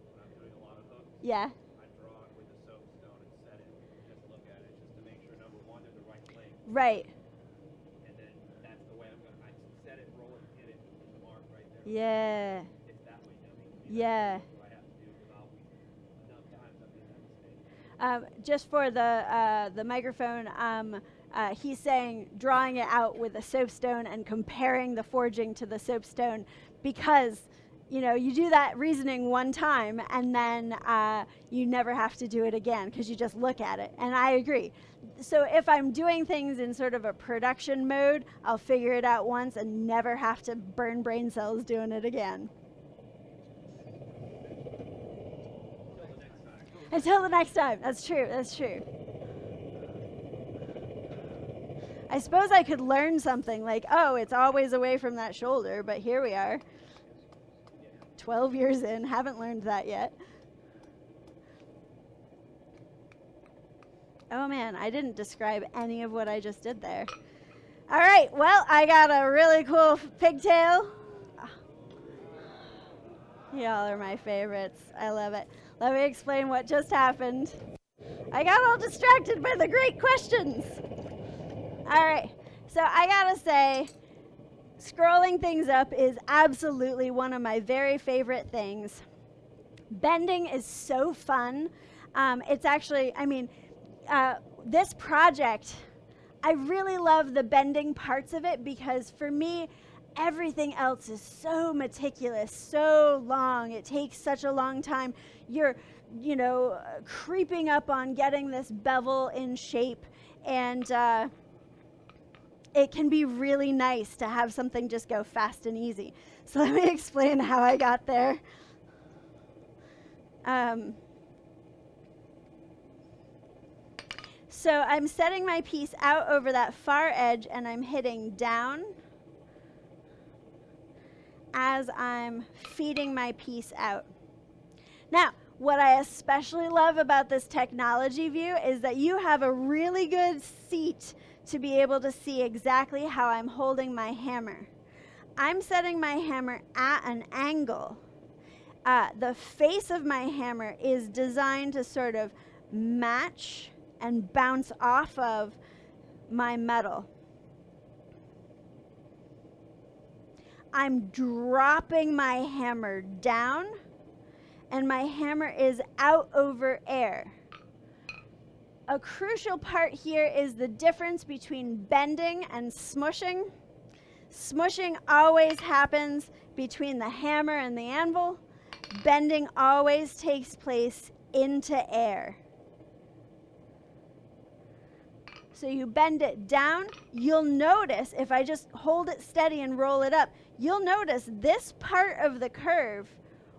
when I'm doing a lot of hooks, Yeah. I draw it with the soapstone and set it, just look at it, just to make sure, number one, they're the right length. Right. And then that's the way I'm going to, I set it, roll it, hit it, with the mark right there. Yeah. It's that way, dummy. Yeah. That's what I have to do, because enough times I've made that mistake. Just for the microphone, he's saying drawing it out with a soapstone and comparing the forging to the soapstone, because you do that reasoning one time and then you never have to do it again because you just look at it. And I agree. So if I'm doing things in sort of a production mode, I'll figure it out once and never have to burn brain cells doing it again. Until the next time. That's true. That's true. I suppose I could learn something like, oh, it's always away from that shoulder, but here we are. 12 years in, haven't learned that yet. Oh man, I didn't describe any of what I just did there. All right, well, I got a really cool pigtail. Y'all are my favorites. I love it. Let me explain what just happened. I got all distracted by the great questions. All right, so I gotta say, scrolling things up is absolutely one of my very favorite things. Bending is so fun. It's actually, this project, I really love the bending parts of it, because for me, everything else is so meticulous, so long. It takes such a long time. You're, creeping up on getting this bevel in shape, and it can be really nice to have something just go fast and easy. So let me explain how I got there. So I'm setting my piece out over that far edge, and I'm hitting down as I'm feeding my piece out. Now, what I especially love about this technology view is that you have a really good seat to be able to see exactly how I'm holding my hammer. I'm setting my hammer at an angle. The face of my hammer is designed to sort of match and bounce off of my metal. I'm dropping my hammer down, and my hammer is out over air. A crucial part here is the difference between bending and smushing. Smushing always happens between the hammer and the anvil. Bending always takes place into air. So you bend it down. You'll notice, if I just hold it steady and roll it up, you'll notice this part of the curve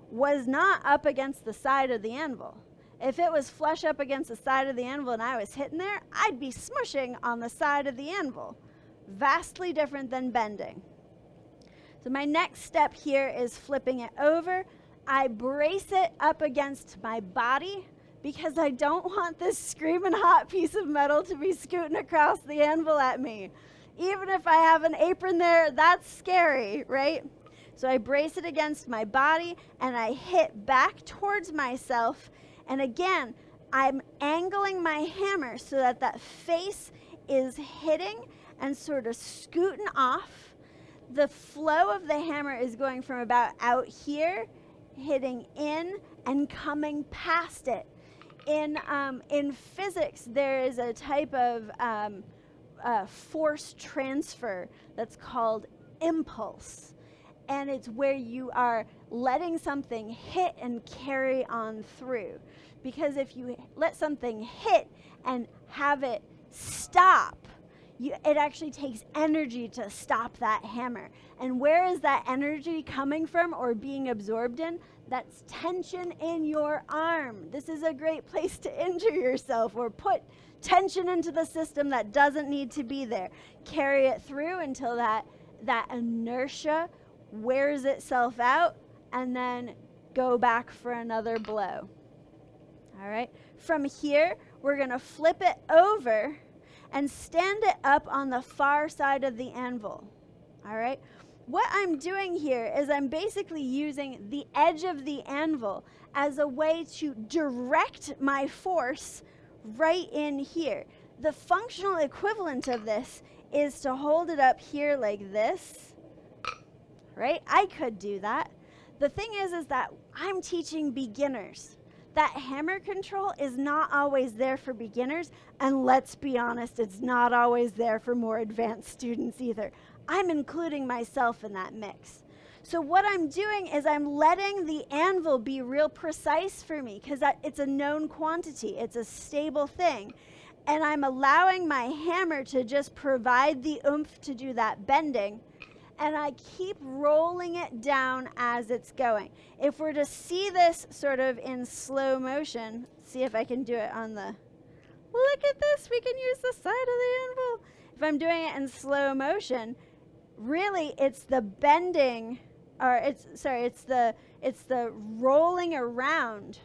was not up against the side of the anvil. If it was flush up against the side of the anvil and I was hitting there, I'd be smushing on the side of the anvil. Vastly different than bending. So my next step here is flipping it over. I brace it up against my body because I don't want this screaming hot piece of metal to be scooting across the anvil at me. Even if I have an apron there, that's scary, right? So I brace it against my body and I hit back towards myself. And again, I'm angling my hammer so that that face is hitting and sort of scooting off. The flow of the hammer is going from about out here, hitting in and coming past it. In physics, there is a type of force transfer that's called impulse. And it's where you are letting something hit and carry on through. Because if you let something hit and have it stop, it actually takes energy to stop that hammer. And where is that energy coming from or being absorbed in? That's tension in your arm. This is a great place to injure yourself or put tension into the system that doesn't need to be there. Carry it through until that inertia wears itself out, and then go back for another blow. All right. From here, we're going to flip it over and stand it up on the far side of the anvil. All right. What I'm doing here is I'm basically using the edge of the anvil as a way to direct my force right in here. The functional equivalent of this is to hold it up here like this, right? I could do that. The thing is that I'm teaching beginners. That hammer control is not always there for beginners, and let's be honest, it's not always there for more advanced students either. I'm including myself in that mix. So what I'm doing is I'm letting the anvil be real precise for me because it's a known quantity. It's a stable thing. And I'm allowing my hammer to just provide the oomph to do that bending. And I keep rolling it down as it's going. If we're to see this sort of in slow motion, see if I can do it on the, look at this, we can use the side of the anvil. If I'm doing it in slow motion, really it's the bending, or it's the rolling around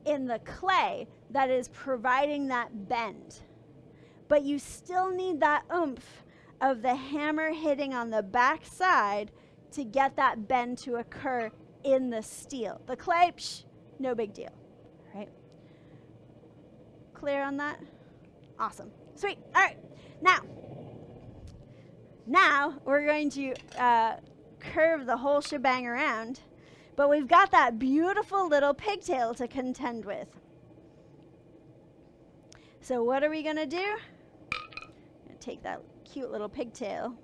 in the clay that is providing that bend. But you still need that oomph of the hammer hitting on the back side to get that bend to occur in the steel. The clay, no big deal, right? Clear on that? Awesome. Sweet. All right. Now we're going to curve the whole shebang around, but we've got that beautiful little pigtail to contend with. So what are we going to do? I'm going to take that cute little pigtail.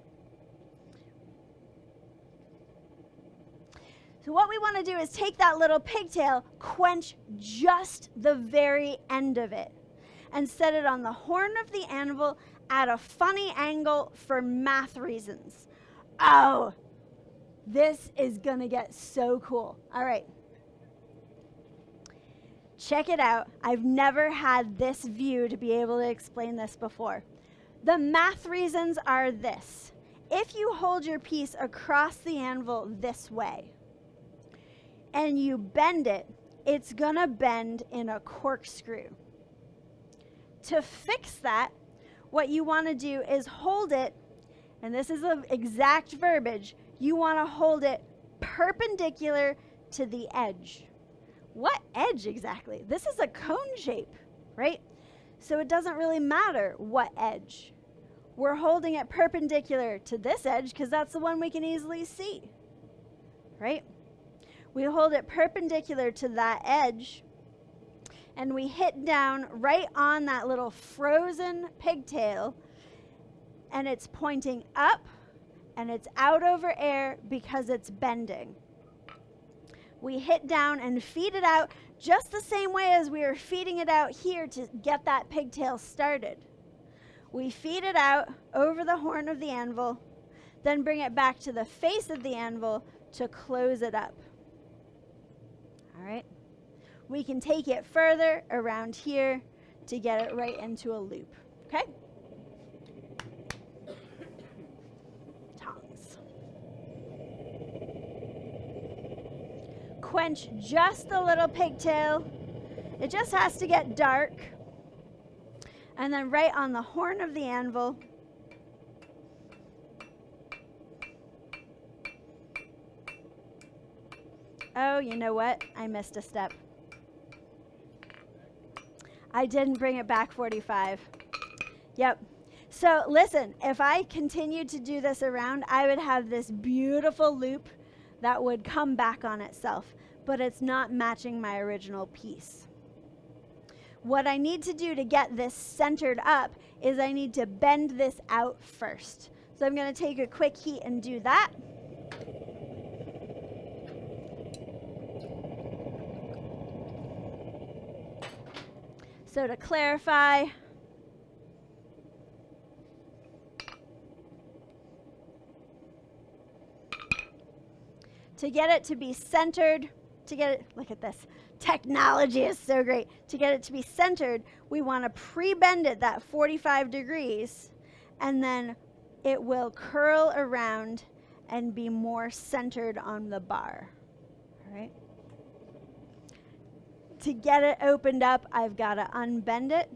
So what we want to do is take that little pigtail, quench just the very end of it, and set it on the horn of the anvil at a funny angle for math reasons. Oh, this is going to get so cool. All right. Check it out. I've never had this view to be able to explain this before. The math reasons are this. If you hold your piece across the anvil this way and you bend it, it's going to bend in a corkscrew. To fix that, what you want to do is hold it, and this is the exact verbiage, you want to hold it perpendicular to the edge. What edge exactly? This is a cone shape, right? So it doesn't really matter what edge. We're holding it perpendicular to this edge because that's the one we can easily see, right? We hold it perpendicular to that edge, and we hit down right on that little frozen pigtail, and it's pointing up and it's out over air because it's bending. We hit down and feed it out just the same way as we were feeding it out here to get that pigtail started. We feed it out over the horn of the anvil, then bring it back to the face of the anvil to close it up. All right? We can take it further around here to get it right into a loop. Okay? Tongs. Quench just the little pigtail. It just has to get dark. And then right on the horn of the anvil, oh, you know what? I missed a step. I didn't bring it back 45. Yep. So listen, if I continued to do this around, I would have this beautiful loop that would come back on itself, but it's not matching my original piece. What I need to do to get this centered up is I need to bend this out first. So I'm going to take a quick heat and do that. So to clarify, to get it to be centered, to get it, look at this, technology is so great. To get it to be centered, we want to pre-bend it that 45 degrees, and then it will curl around and be more centered on the bar. All right. To get it opened up, I've got to unbend it.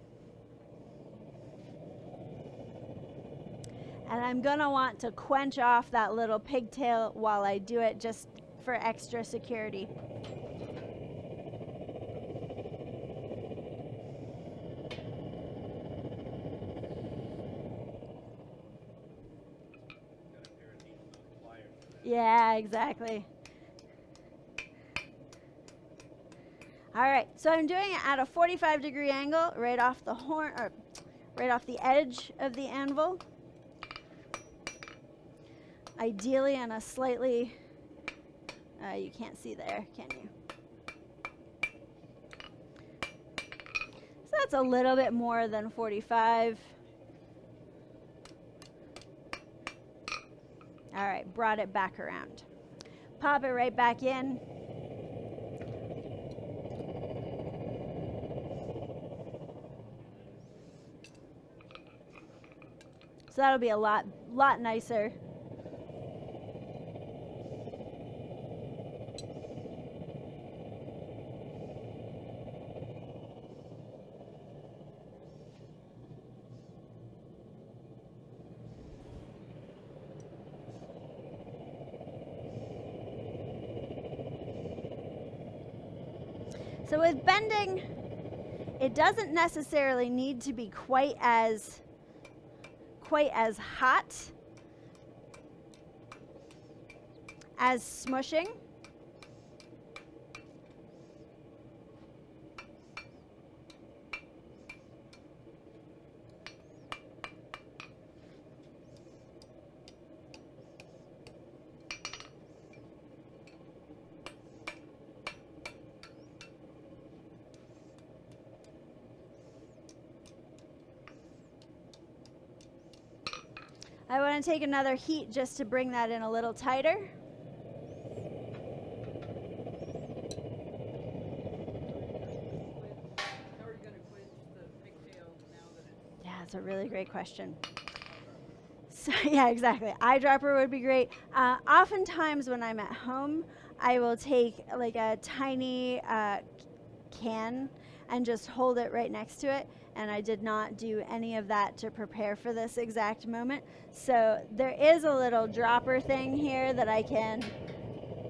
And I'm going to want to quench off that little pigtail while I do it, just for extra security. Yeah, exactly. All right, so I'm doing it at a 45-degree angle, right off the horn, or right off the edge of the anvil. Ideally on a slightly, you can't see there, can you? So that's a little bit more than 45. All right, brought it back around. Pop it right back in. So that'll be a lot nicer. So with bending, it doesn't necessarily need to be quite as hot as smushing. I want to take another heat just to bring that in a little tighter. How are you going to quench the pigtail now that it's... Yeah, it's a really great question. So, yeah, exactly. Eyedropper would be great. Oftentimes when I'm at home, I will take like a tiny can and just hold it right next to it. And I did not do any of that to prepare for this exact moment. So there is a little dropper thing here that I can,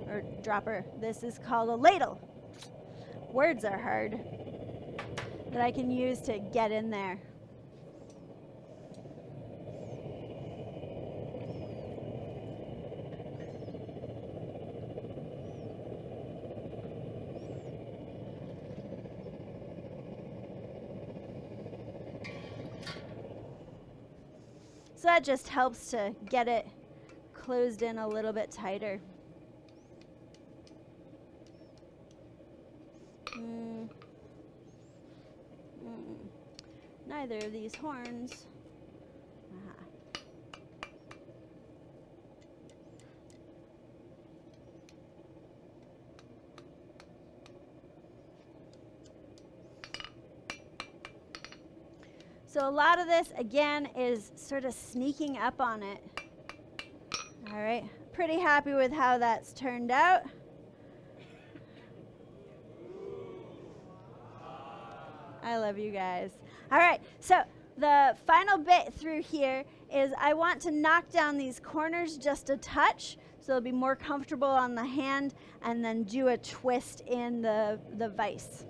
or dropper, this is called a ladle. Words are hard. That I can use to get in there. So that just helps to get it closed in a little bit tighter. Neither of these horns. So a lot of this, again, is sort of sneaking up on it. All right, pretty happy with how that's turned out. I love you guys. All right, so the final bit through here is I want to knock down these corners just a touch so it'll be more comfortable on the hand, and then do a twist in the vise.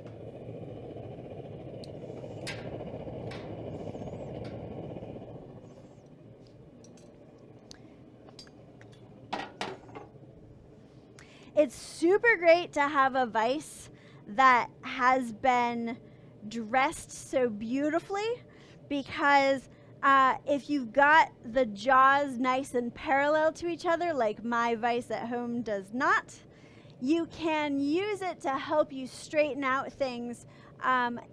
It's super great to have a vise that has been dressed so beautifully, because if you've got the jaws nice and parallel to each other, like my vise at home does not, you can use it to help you straighten out things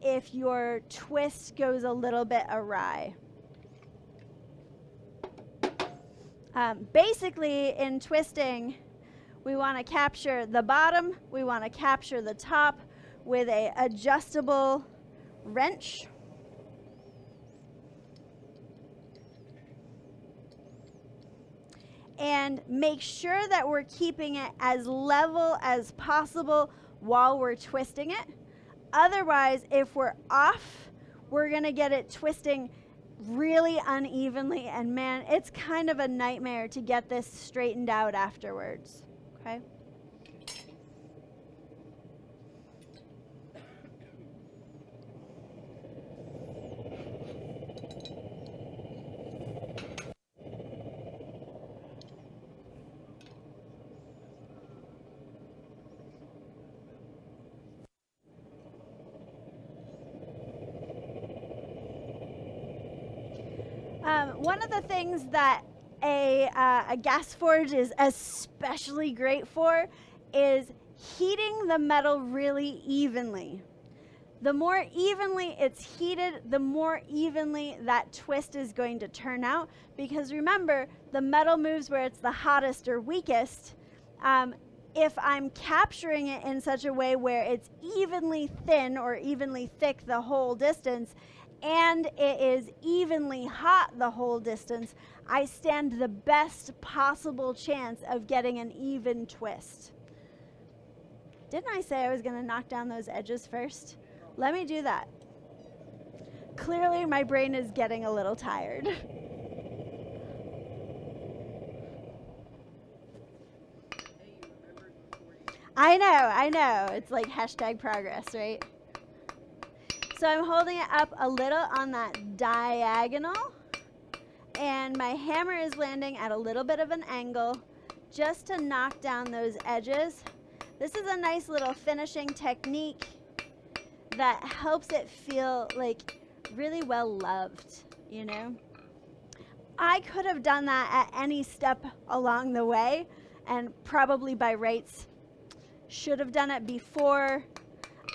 if your twist goes a little bit awry. Basically, in twisting, we want to capture the bottom, we want to capture the top with an adjustable wrench. And make sure that we're keeping it as level as possible while we're twisting it. Otherwise, if we're off, we're going to get it twisting really unevenly, and man, it's kind of a nightmare to get this straightened out afterwards. Okay? One of the things that a gas forge is especially great for is heating the metal really evenly. The more evenly it's heated, the more evenly that twist is going to turn out, because remember, the metal moves where it's the hottest or weakest. If I'm capturing it in such a way where it's evenly thin or evenly thick the whole distance, and it is evenly hot the whole distance, I stand the best possible chance of getting an even twist. Didn't I say I was going to knock down those edges first? Let me do that. Clearly, my brain is getting a little tired. I know. It's like hashtag progress, right? So I'm holding it up a little on that diagonal, and my hammer is landing at a little bit of an angle just to knock down those edges. This is a nice little finishing technique that helps it feel like really well loved, you know? I could have done that at any step along the way, and probably by rights should have done it before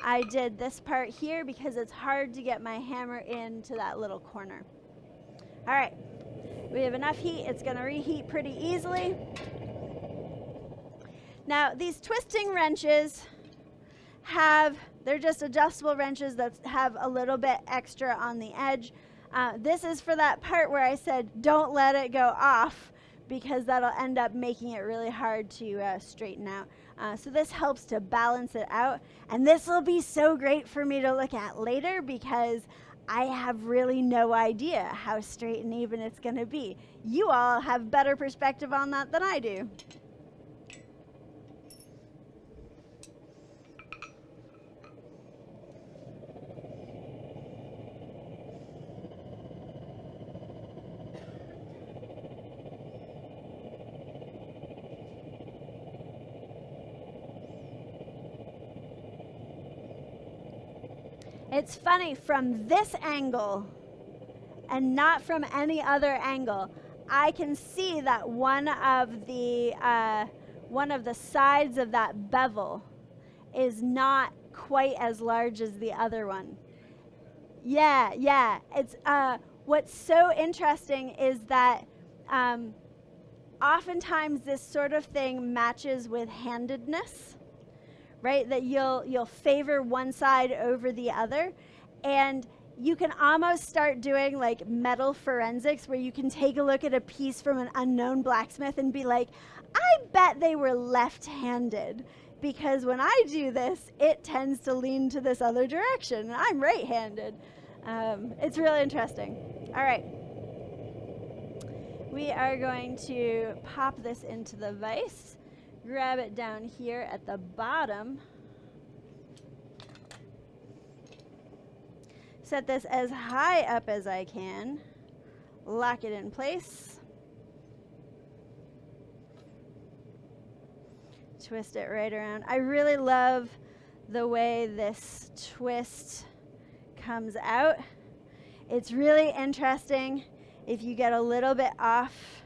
I did this part here, because it's hard to get my hammer into that little corner. All right, we have enough heat. It's going to reheat pretty easily. Now, these twisting wrenches they're just adjustable wrenches that have a little bit extra on the edge. This is for that part where I said don't let it go off, because that'll end up making it really hard to straighten out. So this helps to balance it out. And this will be so great for me to look at later, because I have really no idea how straight and even it's going to be. You all have better perspective on that than I do. It's funny, from this angle and not from any other angle, I can see that one of the sides of that bevel is not quite as large as the other one. Yeah, yeah. It's what's so interesting is that oftentimes this sort of thing matches with handedness, right? That you'll favor one side over the other, and you can almost start doing like metal forensics where you can take a look at a piece from an unknown blacksmith and be like, I bet they were left-handed, because when I do this, it tends to lean to this other direction, and I'm right-handed. It's really interesting. All right. We are going to pop this into the vise, grab it down here at the bottom, set this as high up as I can, lock it in place, twist it right around. I really love the way this twist comes out. It's really interesting if you get a little bit off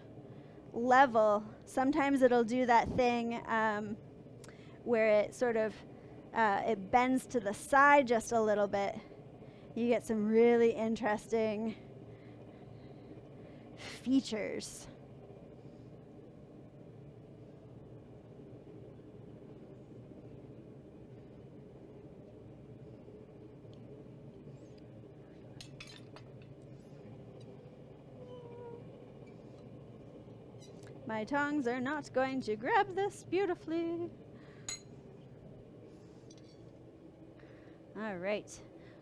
level. Sometimes it'll do that thing where it sort of it bends to the side just a little bit. You get some really interesting features. My tongs are not going to grab this beautifully. All right.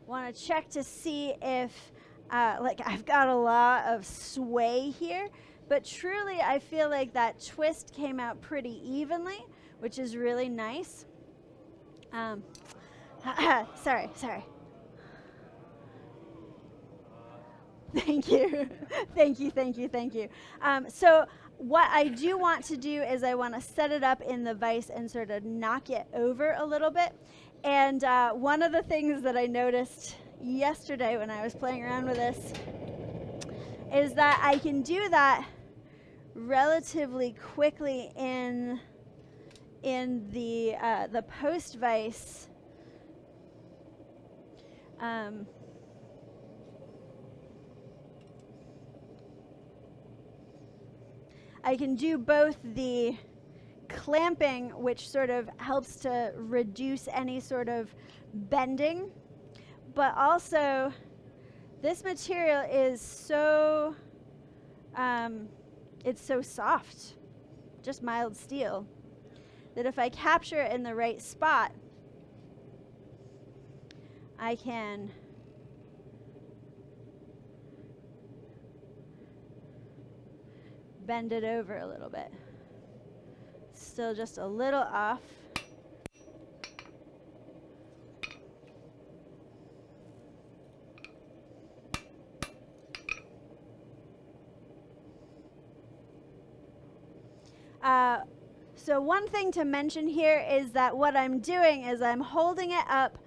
Want to check to see if, like, I've got a lot of sway here, but truly I feel like that twist came out pretty evenly, which is really nice. Sorry. Thank you. Thank you. So what I do want to do is I want to set it up in the vise and sort of knock it over a little bit. And one of the things that I noticed yesterday when I was playing around with this is that I can do that relatively quickly in the post vise. I can do both the clamping, which sort of helps to reduce any sort of bending, but also this material is so, it's so soft, just mild steel, that if I capture it in the right spot, I can bend it over a little bit. Still just a little off. So one thing to mention here is that what I'm doing is I'm holding it up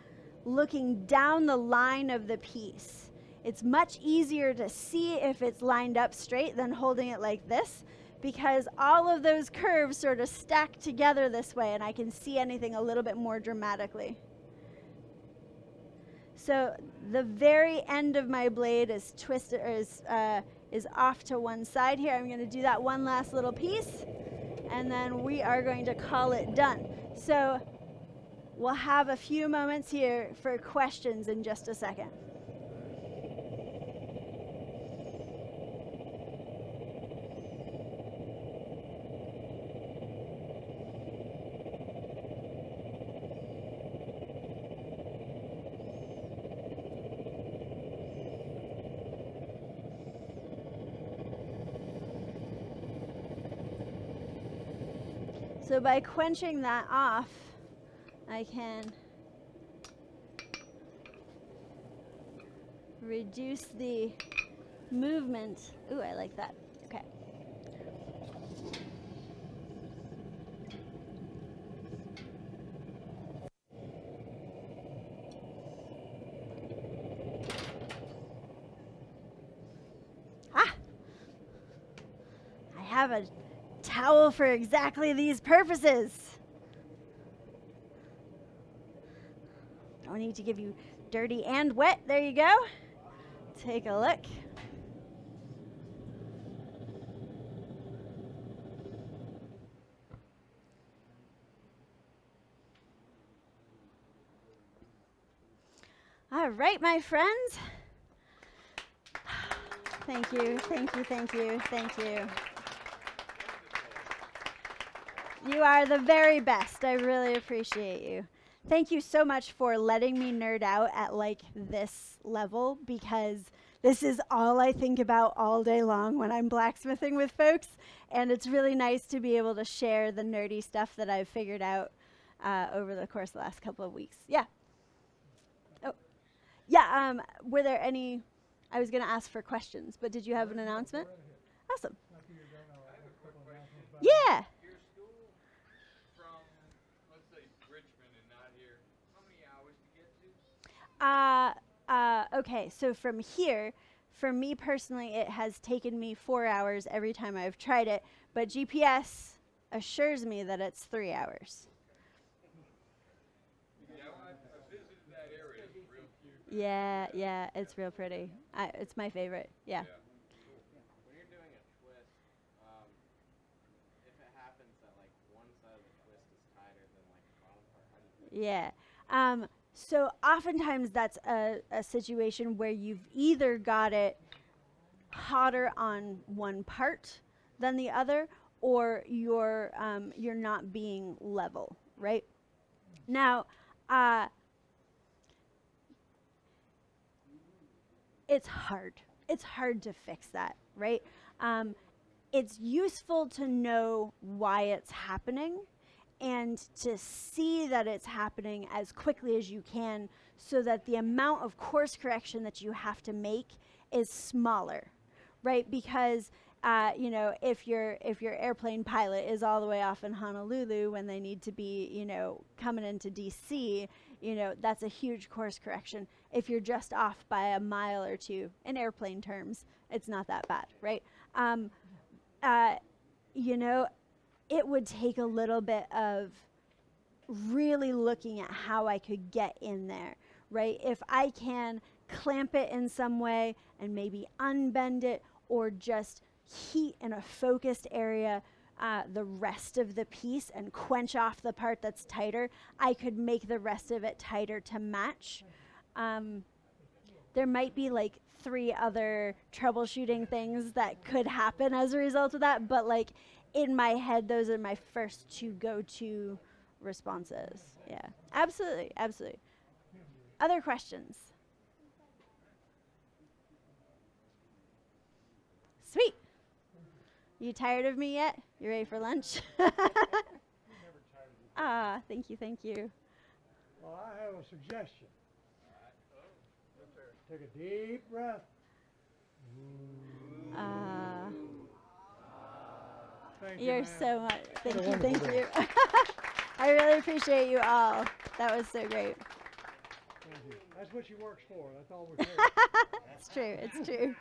looking down the line of the piece. It's much easier to see if it's lined up straight than holding it like this, because all of those curves sort of stack together this way, and I can see anything a little bit more dramatically. So the very end of my blade is twisted, or is off to one side here. I'm going to do that one last little piece, and then we are going to call it done. So we'll have a few moments here for questions in just a second. So by quenching that off, I can reduce the movement. Ooh, I like that. Okay. Ah! have a towel for exactly these purposes. No need to give you dirty and wet. There you go. Take a look. All right, my friends. Thank you, thank you, thank you, thank you. You are the very best. I really appreciate you. Thank you so much for letting me nerd out at like this level, because this is all I think about all day long when I'm blacksmithing with folks, and it's really nice to be able to share the nerdy stuff that I've figured out over the course of the last couple of weeks. Yeah. Oh, yeah. Were there any? I was going to ask for questions, but did you have an announcement? Awesome. Yeah. Your school from, let's say, Richmond and not here, how many hours to get to? Okay, so from here, for me personally, it has taken me 4 hours every time I've tried it, but GPS assures me that it's 3 hours. Yeah, I visited that area. It's real cute. Yeah, it's real pretty. It's my favorite, yeah. When you're doing a twist, if it happens that like one side of the twist is tighter than like the bottom part, how do you Yeah. So oftentimes that's a situation where you've either got it hotter on one part than the other, or you're not being level, right? Now, it's hard. It's hard to fix that, right? It's useful to know why it's happening and to see that it's happening as quickly as you can, so that the amount of course correction that you have to make is smaller, right? Because if your airplane pilot is all the way off in Honolulu when they need to be, coming into DC, that's a huge course correction. If you're just off by a mile or two in airplane terms, it's not that bad, right? It would take a little bit of really looking at how I could get in there, right? If I can clamp it in some way and maybe unbend it, or just heat in a focused area the rest of the piece and quench off the part that's tighter, I could make the rest of it tighter to match. There might be like 3 other troubleshooting things that could happen as a result of that, but like in my head, those are my first 2 go-to responses. Yeah, absolutely. Other questions? Sweet. You tired of me yet? You ready for lunch? Thank you. Well, I have a suggestion. Take a deep breath. Thank you, You're ma'am. so much. Thank What a you. wonderful day. I really appreciate you all. That was so great. Thank you. That's what she works for. That's all we're saying. It's true.